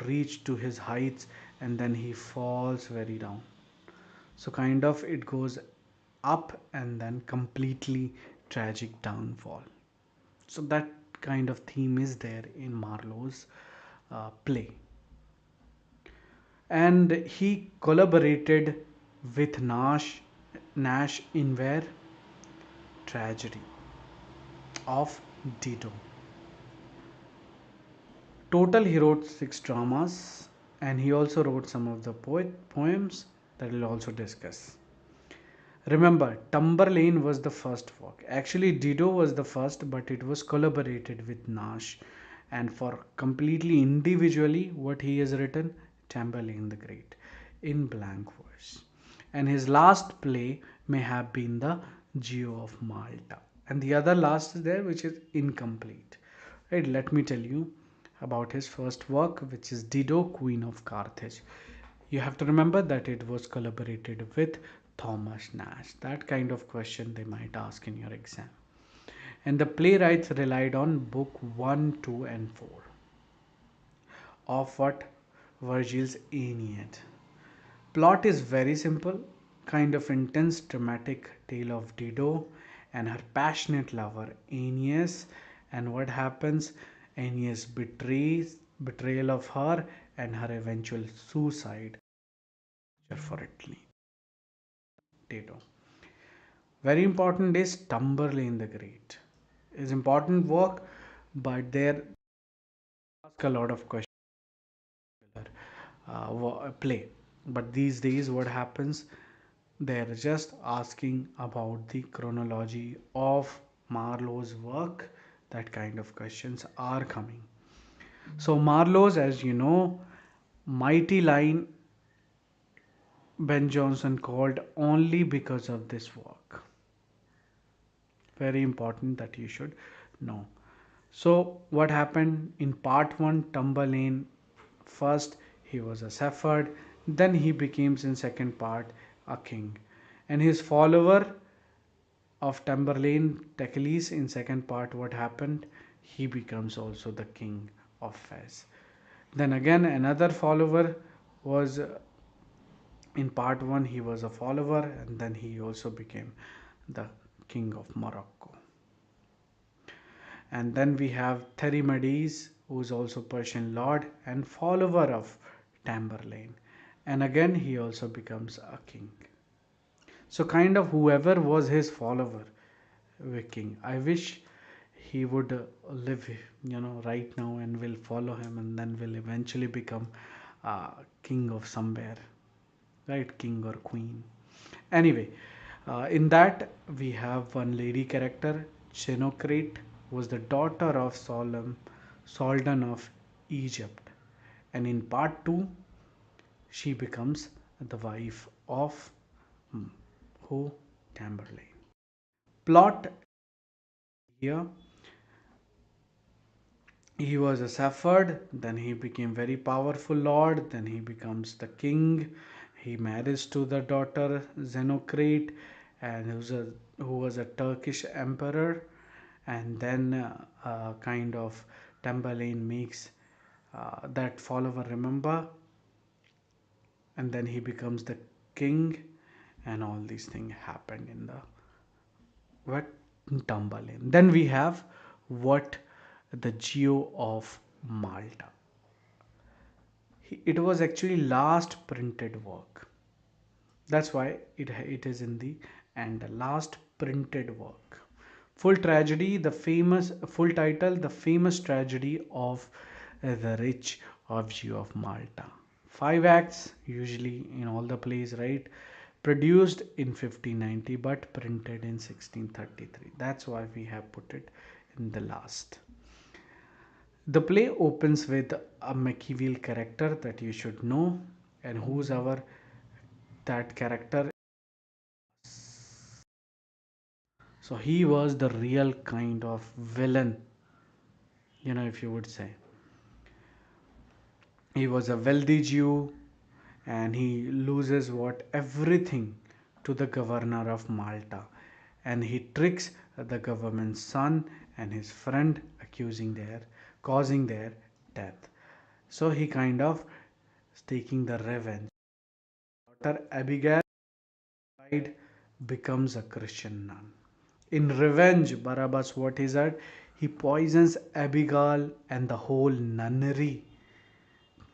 reach to his heights, and then he falls very down. So kind of it goes up and then completely tragic downfall. So that kind of theme is there in Marlowe's play. And he collaborated with Nash in where tragedy of Dido. Total he wrote six dramas, and he also wrote some of the poems that we'll also discuss. Remember, Tamberlane was the first work. Actually, Dido was the first, but it was collaborated with Nash. And for completely individually, what he has written, Tamberlane the Great, in blank verse. And his last play may have been the Geo of Malta. And the other last is there, which is incomplete. Right, let me tell you about his first work, which is Dido, Queen of Carthage. You have to remember that it was collaborated with Thomas Nash. That kind of question they might ask in your exam. And the playwrights relied on book 1, 2, and 4 of what? Virgil's Aeneid. Plot is very simple, kind of intense dramatic tale of Dido and her passionate lover Aeneas, and what happens? Aeneas betrayal of her and her eventual suicide for Italy. Dido. Very important is Tamberlane the Great. Is important work, but there ask a lot of questions play. But these days, what happens? They're just asking about the chronology of Marlowe's work. That kind of questions are coming. So Marlowe's, as you know, mighty line Ben Jonson called only because of this work. Very important that you should know. So what happened in part 1? Tamberlane, first he was a shepherd, then he became in second part a king, and his follower of Tamberlane, Techles, in second part, what happened? He becomes also the king of Fez. Then again another follower was in part 1 he was a follower, and then he also became the king of Morocco. And then we have Therimedes, who is also Persian lord and follower of Tamberlane. And again he also becomes a king. So kind of whoever was his follower, the king. I wish he would live, right now, and will follow him, and then will eventually become king of somewhere, right? King or queen. Anyway, in that we have one lady character, Chenocrate, was the daughter of Soldan of Egypt, and in part 2 she becomes the wife of hmm, who? Tamberlane. Plot here: he was a shepherd, then he became very powerful lord, then he becomes the king. He marries to the daughter Xenocrate, and who was a Turkish emperor, and then kind of Tamberlane makes that follower, remember, and then he becomes the king, and all these things happened in the what? Tamberlane. Then we have what? The Geo of Malta. It was actually last printed work. That's why it is in the and last printed work. Full title, the famous tragedy of the rich of Jew of Malta. Five acts, usually in all the plays, right? Produced in 1590 but printed in 1633. That's why we have put it in the last. The play opens with a Machiavelli character that you should know, and who's our that character. So he was the real kind of villain, if you would say. He was a wealthy Jew, and he loses what everything to the governor of Malta, and he tricks the government's son and his friend, causing their death. So he kind of is taking the revenge. Daughter Abigail bride becomes a Christian nun. In revenge, Barabbas, what is that? He poisons Abigail and the whole nunnery.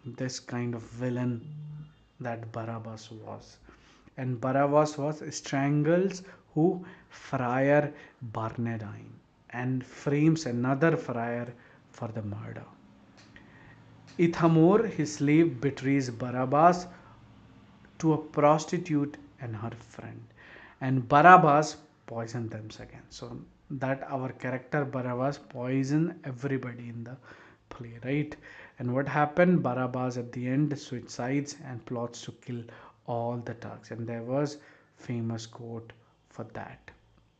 This kind of villain that Barabbas was. And Barabbas was strangles who? Friar Bernardine, and frames another friar for the murder. Ithamor, his slave, betrays Barabbas to a prostitute and her friend, and Barabbas poisoned them again. So that our character Barabbas poisoned everybody in the play, right? And what happened? Barabbas at the end suicides and plots to kill all the Turks, and there was famous quote for that.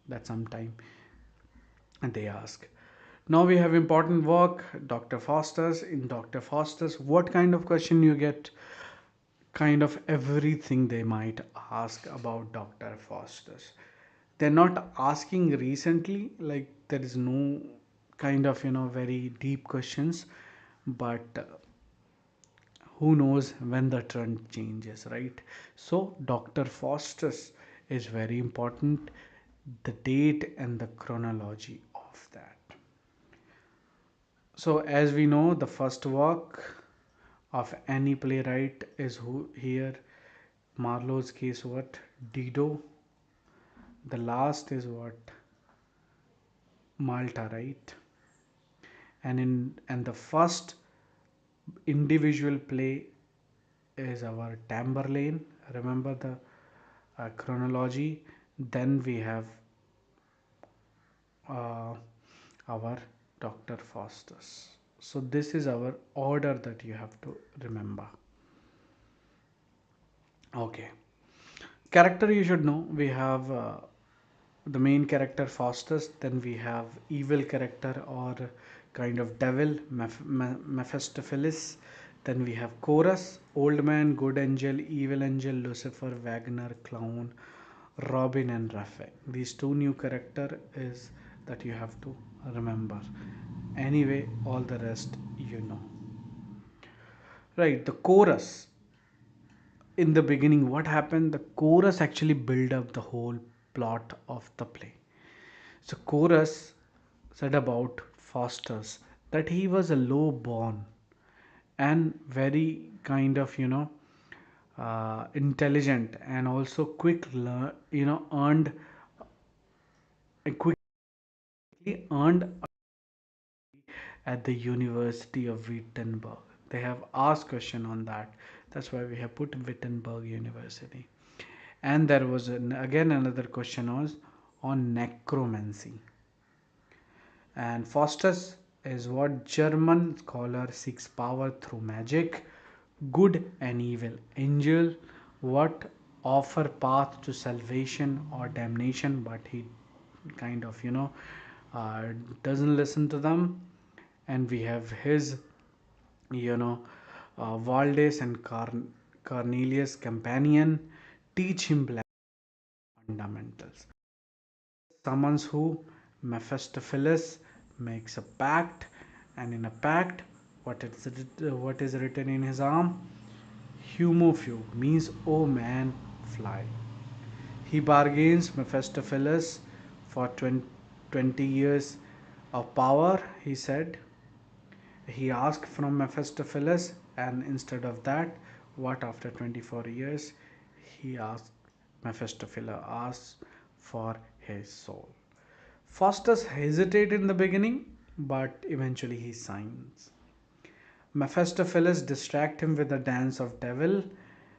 That sometime and they ask. Now we have important work, Dr. Foster's. In Dr. Foster's, what kind of question you get? Kind of everything they might ask about Dr. Foster's. They're not asking recently, like there is no kind of very deep questions, but who knows when the trend changes, right? So Dr. Foster's is very important, the date and the chronology of that. So as we know, the first work of any playwright is who here? Marlowe's case what? Dido. The last is what? Malta, right? And the first individual play is our Tamburlaine. Remember the chronology. Then we have uh, our Dr. Faustus. So this is our order that you have to remember. Okay. Character you should know. We have the main character Faustus, then we have evil character or kind of devil Mephistopheles, then we have chorus, old man, good angel, evil angel, Lucifer, Wagner, clown, Robin and Raphael. These two new character is that you have to remember. Anyway, all the rest you know. Right, the chorus. In the beginning, what happened? The chorus actually build up the whole plot of the play. So chorus said about Faustus that he was a low born and very kind of intelligent, and also earned quickly earned at the University of Wittenberg. They have asked question on that. That's why we have put Wittenberg University. And there was again another question was on necromancy. And Faustus is what? German scholar seeks power through magic, good and evil angel, what? Offer path to salvation or damnation, but he kind of uh, doesn't listen to them. And we have his you know Valdes and Cornelius companion teach him black fundamentals. Summons who? Mephistopheles makes a pact, and in a pact, what is written in his arm? Humofew means "Oh man, fly." He bargains Mephistopheles for 20 years of power, he said. He asked from Mephistopheles, and instead of that, what after 24 years? He asked, Mephistopheles asked for his soul. Faustus hesitated in the beginning, but eventually he signs. Mephistopheles distracts him with the dance of devil,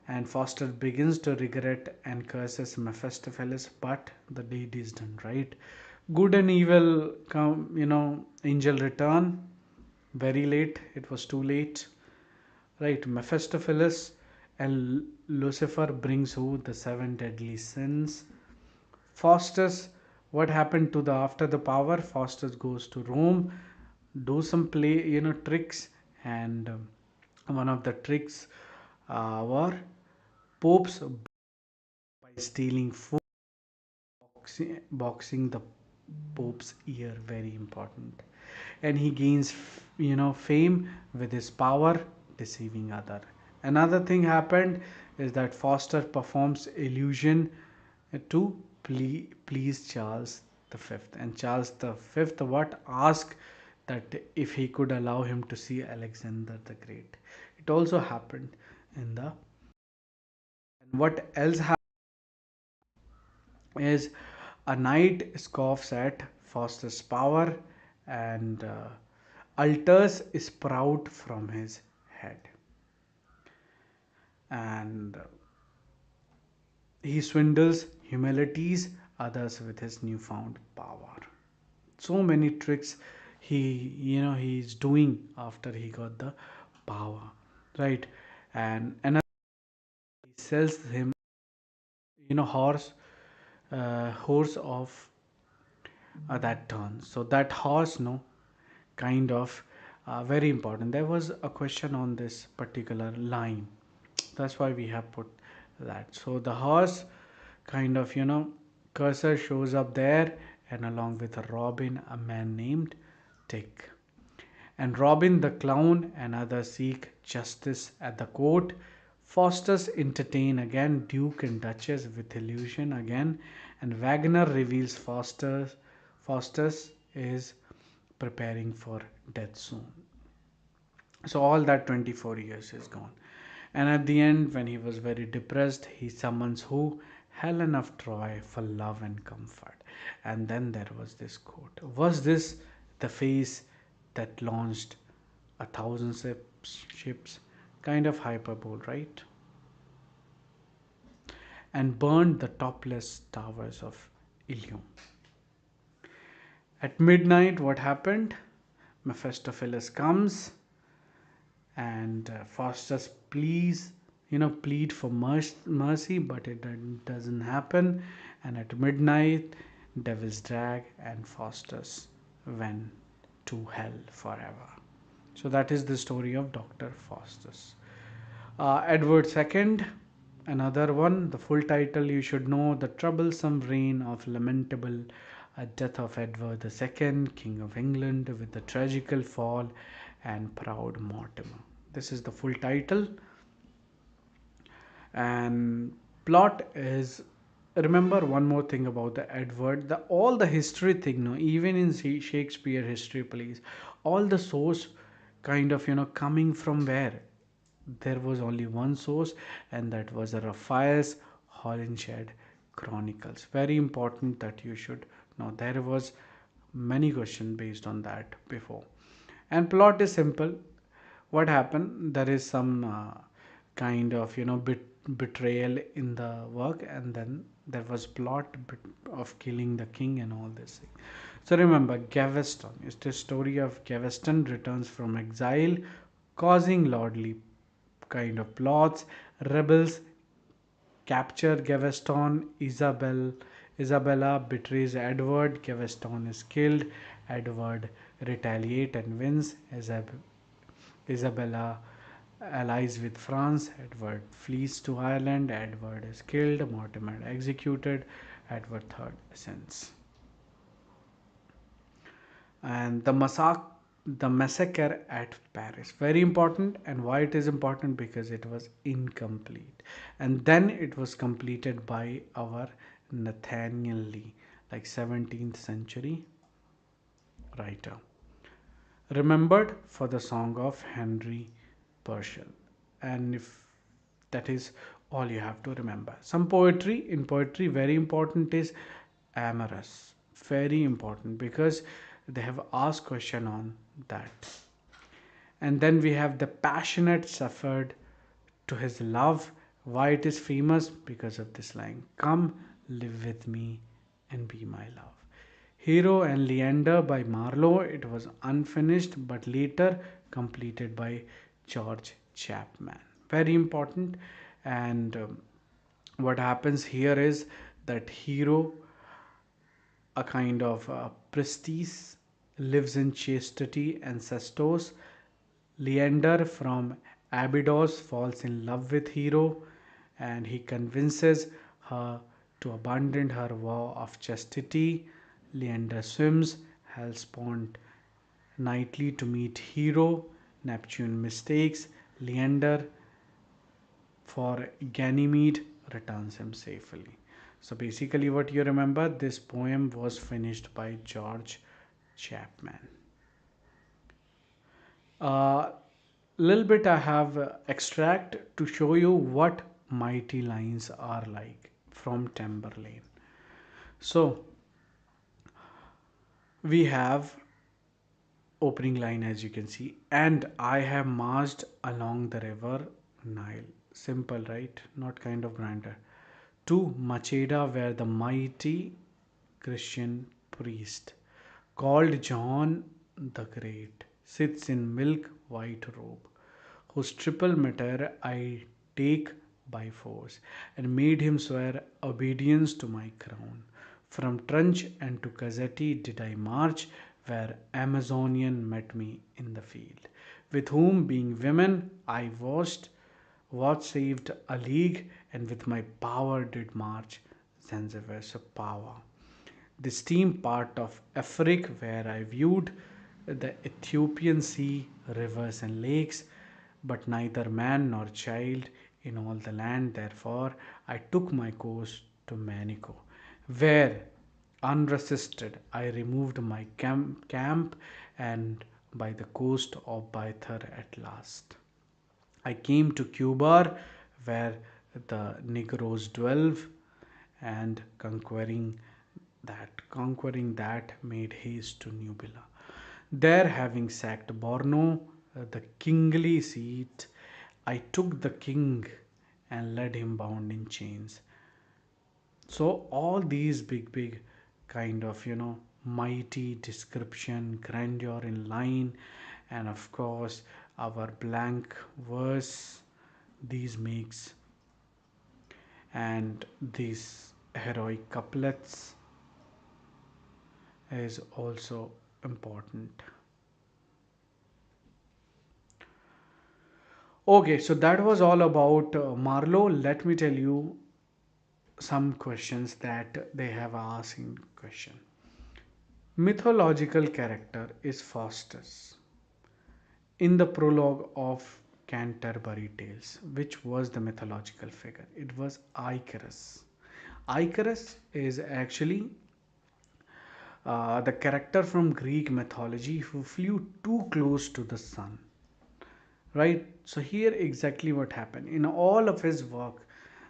and Foster begins to regret and curses Mephistopheles, but the deed is done, right? Good and evil come, angel return very late. It was too late, right? Mephistopheles and Lucifer brings who? The seven deadly sins. Faustus, what happened to the after the power? Faustus goes to Rome, do some play, tricks, and one of the tricks were popes by stealing food, boxing the pope's ear. Very important, and he gains, fame with his power, deceiving other. Another thing happened is that Foster performs illusion to please Charles the Fifth, and Charles the Fifth what asked that if he could allow him to see Alexander the Great. It also happened in the. And what else happened is a knight scoffs at Foster's power, and altars sprout from his head, and he swindles, humilities others with his newfound power. So many tricks he's doing after he got the power, right? And another, he sells him, horse of that turn. So that horse, no, kind of very important. There was a question on this particular line, that's why we have put that. So the horse kind of, cursor shows up there, and along with a Robin, a man named Dick. And Robin the clown and others seek justice at the court. Faustus entertain again Duke and Duchess with illusion again, and Wagner reveals Faustus is preparing for death soon. So all that 24 years is gone. And at the end, when he was very depressed, he summons who? Helen of Troy for love and comfort. And then there was this quote. Was this the face that launched a thousand ships? Kind of hyperbole, right? And burned the topless towers of Ilium. At midnight, what happened? Mephistopheles comes, and Faustus plead for mercy, but it doesn't happen. And at midnight, devils drag, and Faustus went to hell forever. So that is the story of Dr. Faustus. Edward II, another one. The full title you should know: The Troublesome Reign of Lamentable Death of Edward II, King of England, with the Tragical Fall and Proud Mortimer. This is the full title. And plot is, remember one more thing about the Edward, the all the history thing, no, even in Shakespeare history, please, all the source kind of, coming from where? There was only one source, and that was a Raphael's Holinshed Chronicles. Very important that you should know. There was many questions based on that before. And plot is simple. What happened? There is some kind of, betrayal in the work, and then there was plot of killing the king and all this thing. So remember, Gaveston is the story of Gaveston returns from exile, causing lordly kind of plots. Rebels capture Gaveston. Isabella betrays Edward. Gaveston is killed. Edward retaliates and wins. Isabella allies with France. Edward flees to Ireland. Edward is killed. Mortimer executed. Edward III ascends. And the massacre at Paris, very important. And why it is important? Because it was incomplete, and then it was completed by our Nathaniel Lee, like 17th century writer, remembered for the song of Henry Purcell. And if that is all you have to remember. Some poetry, in poetry very important is amorous, very important, because they have asked question on that. And then we have the passionate suffered to his love. Why it is famous? Because of this line, come live with me and be my love. Hero and Leander by Marlowe. It was unfinished but later completed by George Chapman. Very important. And what happens here is that hero, a kind of prestige, lives in chastity and cestos. Leander from Abydos falls in love with Hero and he convinces her to abandon her vow of chastity. Leander swims Hellespont nightly to meet Hero. Neptune mistakes Leander for Ganymede, returns him safely. So basically, what you remember, this poem was finished by George Chapman. Little bit I have extract to show you what mighty lines are like from Tamburlaine. So we have opening line, as you can see, and I have marched along the river Nile. Simple, right? Not kind of grander. To Macheda, where the mighty Christian priest called John the Great sits in milk white robe, whose triple mitre I take by force, and made him swear obedience to my crown. From Trunch and to Cazetti did I march, where Amazonian met me in the field, with whom, being women, I washed, what saved a league, and with my power did march Zanzibar's power. The steam part of Africa, where I viewed the Ethiopian sea, rivers, and lakes, but neither man nor child in all the land. Therefore, I took my course to Manico, where, unresisted, I removed my camp and by the coast of Baithar at last. I came to Cuba, where the Negroes dwell, and conquering that made haste to Nubila. There, having sacked Borno, the kingly seat, I took the king and led him bound in chains. So all these big kind of mighty description, grandeur in line, and of course our blank verse, these makes, and these heroic couplets is also important. Okay, so that was all about Marlowe. Let me tell you some questions that they have asked in question. Mythological character is Faustus. In the prologue of Canterbury Tales, which was the mythological figure? It was Icarus. Icarus is actually the character from Greek mythology who flew too close to the sun. Right? So, here exactly what happened. In all of his work,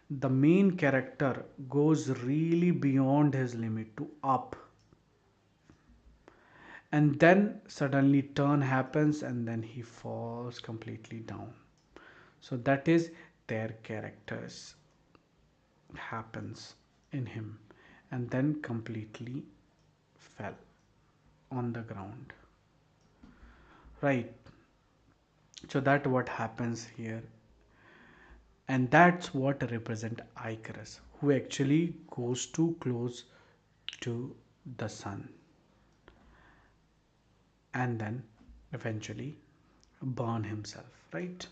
the main character goes really beyond his limit to up, and then suddenly turn happens and then he falls completely down. So that is their characters happens in him and then completely fell on the ground, right? So that what happens here, and that's what represent Icarus, who actually goes too close to the sun and then eventually burn himself, right?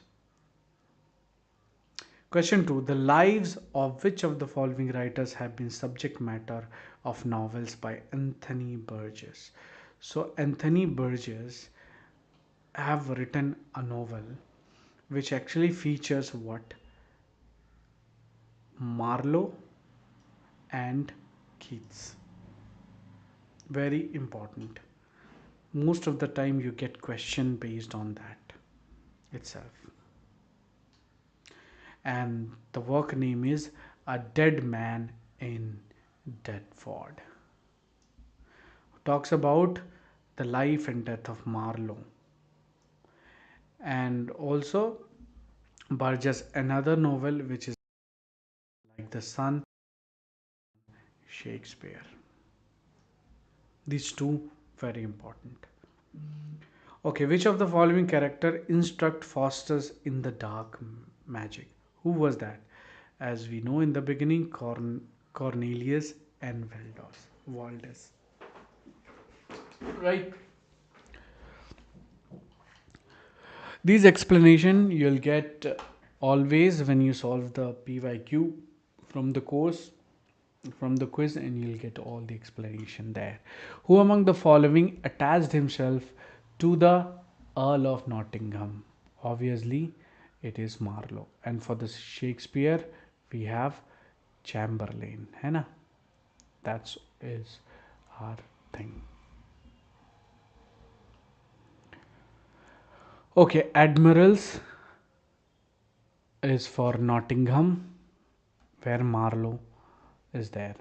Question 2. The lives of which of the following writers have been subject matter of novels by Anthony Burgess? So, Anthony Burgess have written a novel which actually features what? Marlowe and Keats. Very important. Most of the time you get question based on that itself. And the work name is A Dead Man in Deptford. Talks about the life and death of Marlowe. And also Burgess, another novel which is like the Sun, Shakespeare. These two very important. Okay, which of the following character instruct Foster's in the dark magic? Who was that? As we know in the beginning, Cornelius and Valdez. Right. These explanation you'll get always when you solve the PYQ from the course, from the quiz, and you'll get all the explanation there. Who among the following attached himself to the Earl of Nottingham? Obviously, it is Marlowe. And for the Shakespeare, we have Chamberlain. है ना? That is our thing. Okay, admirals is for Nottingham, where Marlowe is there.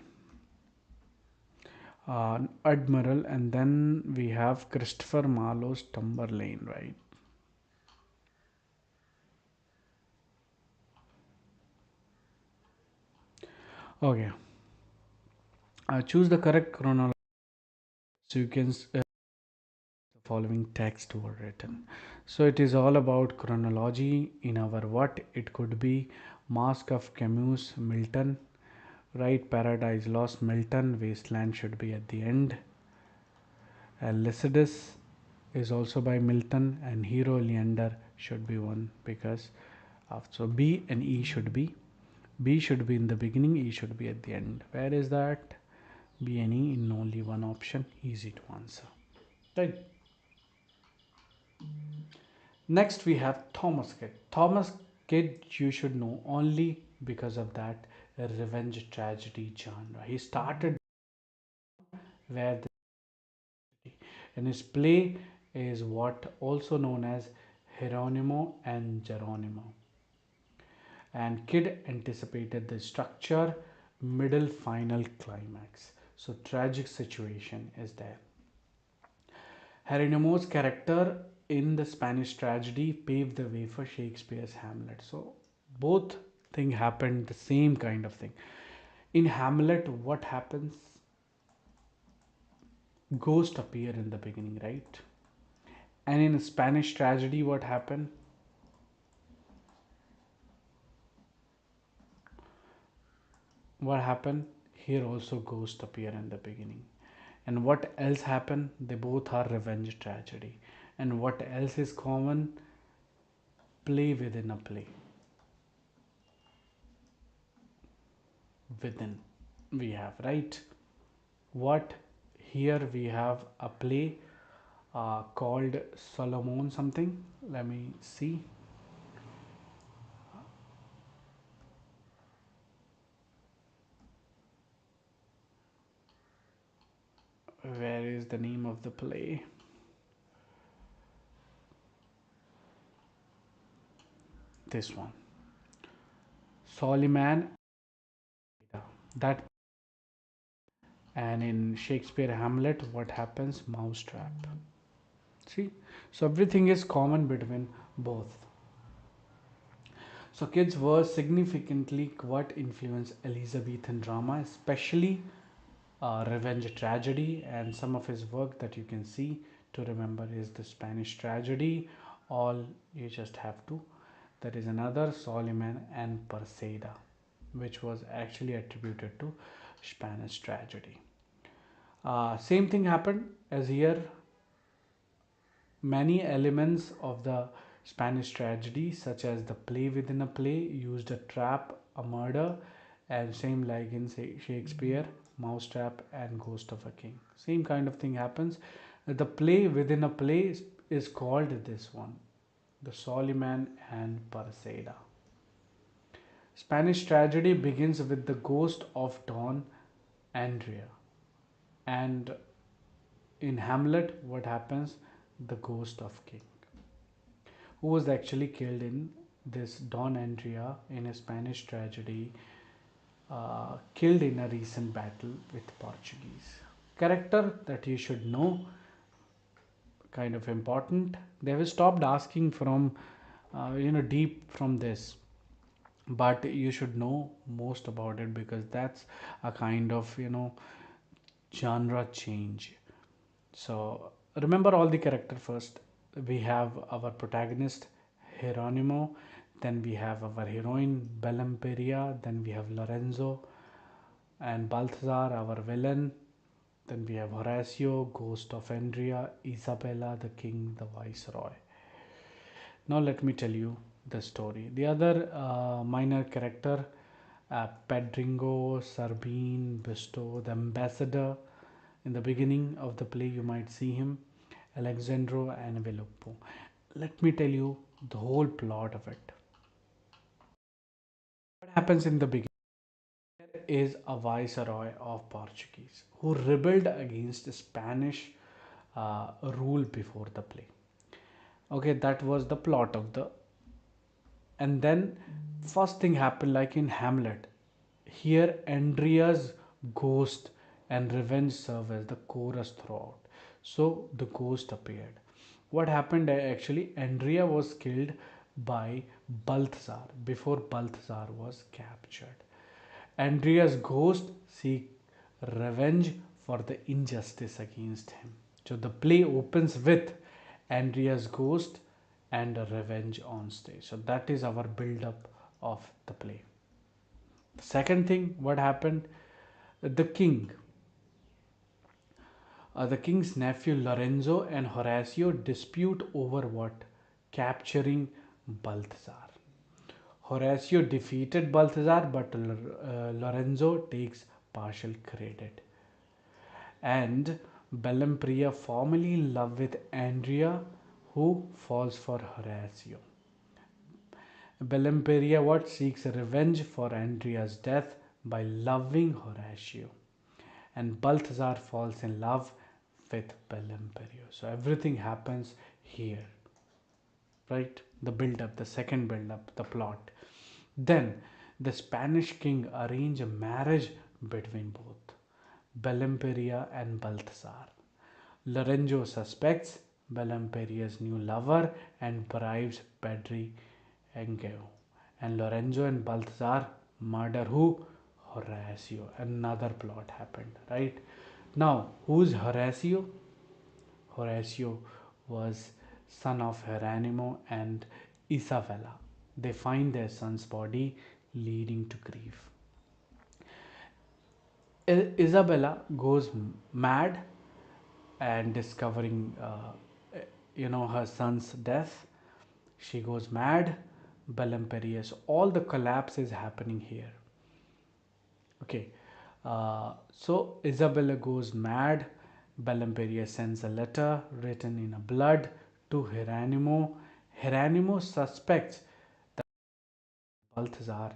Admiral, and then we have Christopher Marlowe's Tamberlane, right? Okay, choose the correct chronology so you can the following text were written. So it is all about chronology in our what it could be. Mask of Camus, Milton, right? Paradise Lost, Milton. Wasteland should be at the end. Lycidas is also by Milton, and Hero Leander should be one because of, so B and E should be, B should be in the beginning, E should be at the end. Where is that? B and E in only one option, easy to answer. Right. Next we have Thomas Kidd. Thomas Kidd you should know only because of that revenge tragedy genre. He started where the, and his play is what also known as Hieronimo and Geronimo. And Kidd anticipated the structure, middle, final climax. So tragic situation is there. Hieronymo's character in the Spanish tragedy paved the way for Shakespeare's Hamlet. So both thing happened the same kind of thing. In Hamlet, what happens? Ghost appear in the beginning, right? And in Spanish tragedy, what happened? What happened? Here also ghost appear in the beginning. And what else happened? They both are revenge tragedy. And what else is common? Play within a play. Within we have, right? What here we have a play called Solomon something. Let me see. Where is the name of the play? This one. Soliman. That, and in Shakespeare Hamlet, what happens? Mousetrap. See, so everything is common between both. So kids were significantly what influenced Elizabethan drama, especially revenge tragedy, and some of his work that you can see to remember is the Spanish tragedy. All you just have to. There is another Soliman and Perseida, which was actually attributed to Spanish tragedy. Same thing happened as here. Many elements of the Spanish tragedy, such as the play within a play, used a trap, a murder, and same like in Shakespeare, mousetrap and ghost of a king. Same kind of thing happens. The play within a play is called this one, the Soliman and Perseida. Spanish tragedy begins with the ghost of Don Andrea, and in Hamlet, what happens? The ghost of king, who was actually killed in this Don Andrea in a Spanish tragedy, killed in a recent battle with Portuguese. Character that you should know, kind of important. They have stopped asking from, deep from this, but you should know most about it because that's a kind of, genre change. So remember all the character first. We have our protagonist Hieronimo, then we have our heroine Bellamperia, then we have Lorenzo and Balthazar, our villain. Then we have Horatio, Ghost of Andrea, Isabella, the king, the viceroy. Now let me tell you the story. The other minor character, Pedringo, Sarbine, Bisto, the ambassador. In the beginning of the play, you might see him, Alexandro and Viluppo. Let me tell you the whole plot of it. What happens in the beginning? There is a viceroy of Portuguese who rebelled against Spanish rule before the play. Okay, that was the plot of the. And then first thing happened like in Hamlet. Here Andrea's ghost and revenge serve as the chorus throughout. So the ghost appeared. What happened actually? Andrea was killed by Balthazar before Balthazar was captured. Andrea's ghost seek revenge for the injustice against him. So the play opens with Andrea's ghost and a revenge on stage. So that is our build up of the play. The second thing, what happened? The king, the king's nephew Lorenzo and Horatio dispute over what? Capturing Balthazar. Horatio defeated Balthazar, but Lorenzo takes partial credit. And Bellampria, formerly in love with Andrea, who falls for Horatio. Bellampria what seeks revenge for Andrea's death by loving Horatio, and Balthazar falls in love with Bellampria. So everything happens here, right? The build up, the second build up, the plot. Then the Spanish king arrange a marriage between both Bellampria and Balthazar. Lorenzo suspects Bellamperia's new lover and bribes Pedri Engeo. And Lorenzo and Balthazar murder who? Horatio. Another plot happened, right? Now, who's Horatio? Horatio was son of Hieronymo and Isabella. They find their son's body, leading to grief. Isabella goes mad and discovering, her son's death. She goes mad. Bellamperius. All the collapse is happening here. Okay. So Isabella goes mad. Bellamperius sends a letter written in a blood to Hieronymo. Hieronymo suspects that Balthazar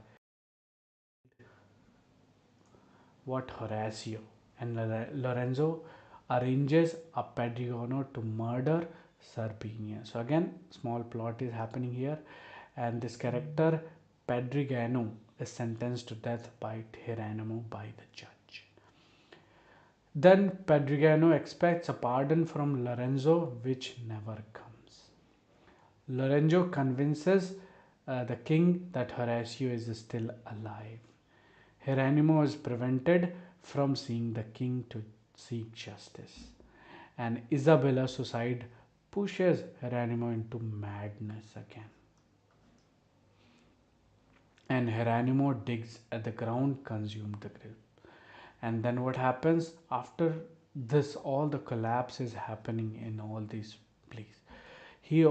what Horatio, and Lorenzo arranges a Pedrigono to murder Sarbinia. So again, small plot is happening here, and this character Pedrigano is sentenced to death by Hieronymo by the judge. Then Pedrigano expects a pardon from Lorenzo, which never comes. Lorenzo convinces the king that Horatio is still alive. Hieronymo is prevented from seeing the king to seek justice, and Isabella's suicide pushes Hieronymo into madness again. And Hieronymo digs at the ground, consumed the grave. And then what happens after this? All the collapse is happening in all these places. He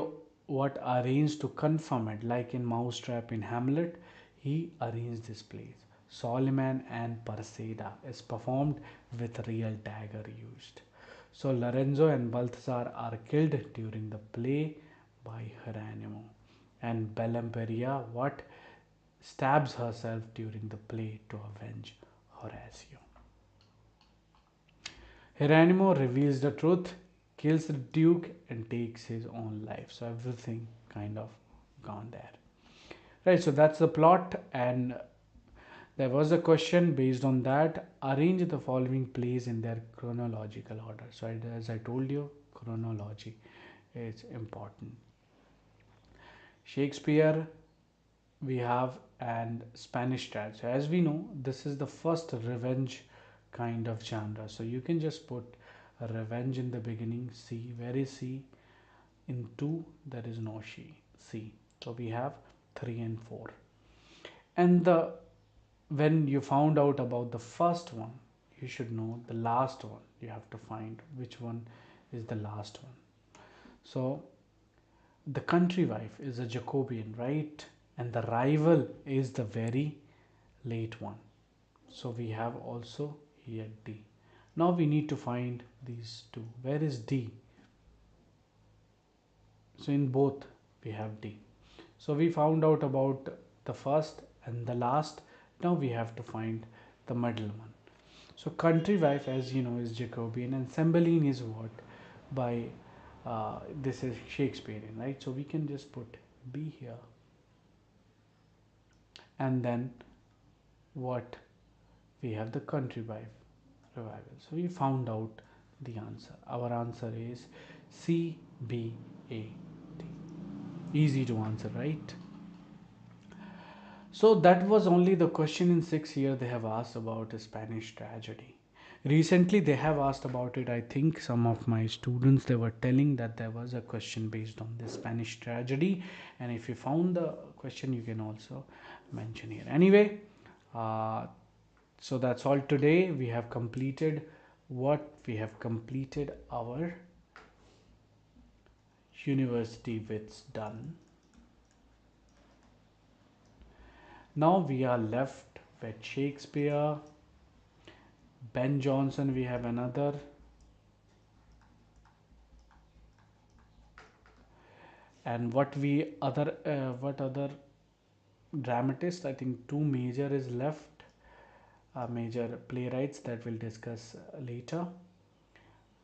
what arranged to confirm it, like in Mousetrap in Hamlet, he arranged this place. Soliman and Perseda is performed with real dagger used. So Lorenzo and Balthazar are killed during the play by Hieronymo, and Bellampria what stabs herself during the play to avenge Horatio. Hieronymo reveals the truth, kills the Duke, and takes his own life. So everything kind of gone there. Right, so that's the plot, and there was a question based on that. Arrange the following plays in their chronological order. So as I told you, chronology. is important. Shakespeare we have, and Spanish tragedy. As we know, this is the first revenge kind of genre. So you can just put a revenge in the beginning. C. Where is C? In 2 there is no C. So we have 3 and 4. And the when you found out about the first one, you should know the last one. You have to find which one is the last one. So the country wife is a Jacobean, right? And the rival is the very late one. So we have also here D. Now we need to find these two. Where is D? So in both we have D. So we found out about the first and the last. Now we have to find the middle one. So country wife, as you know, is Jacobean, and Cymbeline is what? By this is Shakespearean, right? So we can just put B here, and then what? We have the country wife revival. So we found out the answer. Our answer is C, B, A, D. Easy to answer, right? So that was only the question in 6 year they have asked about a Spanish tragedy. Recently they have asked about it. I think some of my students, they were telling that there was a question based on the Spanish tragedy, and if you found the question you can also mention here. Anyway, so that's all today. We have completed our university wits done. Now we are left with Shakespeare, Ben Jonson. We have another, and what other dramatist? I think two major is left, major playwrights that we'll discuss later.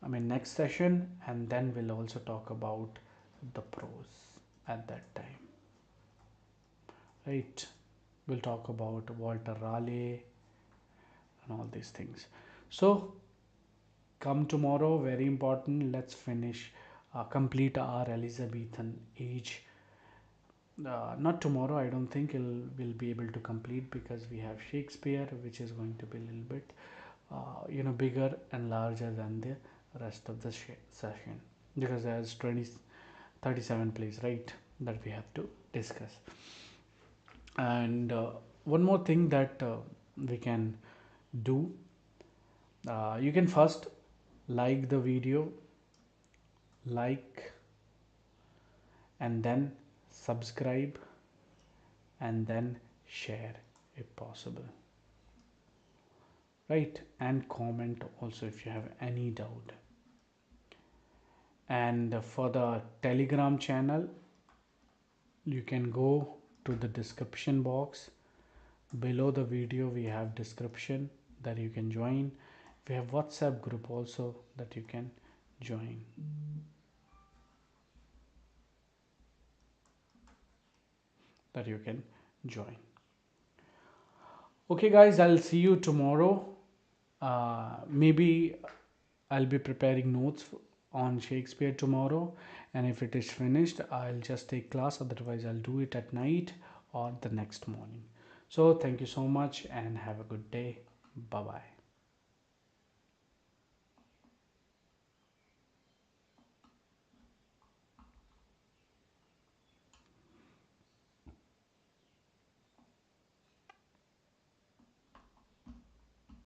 I mean next session, and then we'll also talk about the prose at that time. Right? We'll talk about Walter Raleigh and all these things. So come tomorrow, very important. Let's finish, complete our Elizabethan age. Not tomorrow, I don't think we'll be able to complete, because we have Shakespeare, which is going to be a little bit bigger and larger than the rest of the session, because there's 37 plays, right, that we have to discuss. And one more thing that we can do, you can first like the video, like, and then subscribe, and then share if possible, right? And comment also if you have any doubt. And for the Telegram channel, you can go to the description box below the video. We have description that you can join. We have WhatsApp group also that you can join. Okay guys, I'll see you tomorrow. Maybe I'll be preparing notes on Shakespeare tomorrow, and if it is finished I'll just take class, otherwise I'll do it at night or the next morning. So thank you so much and have a good day. Bye bye.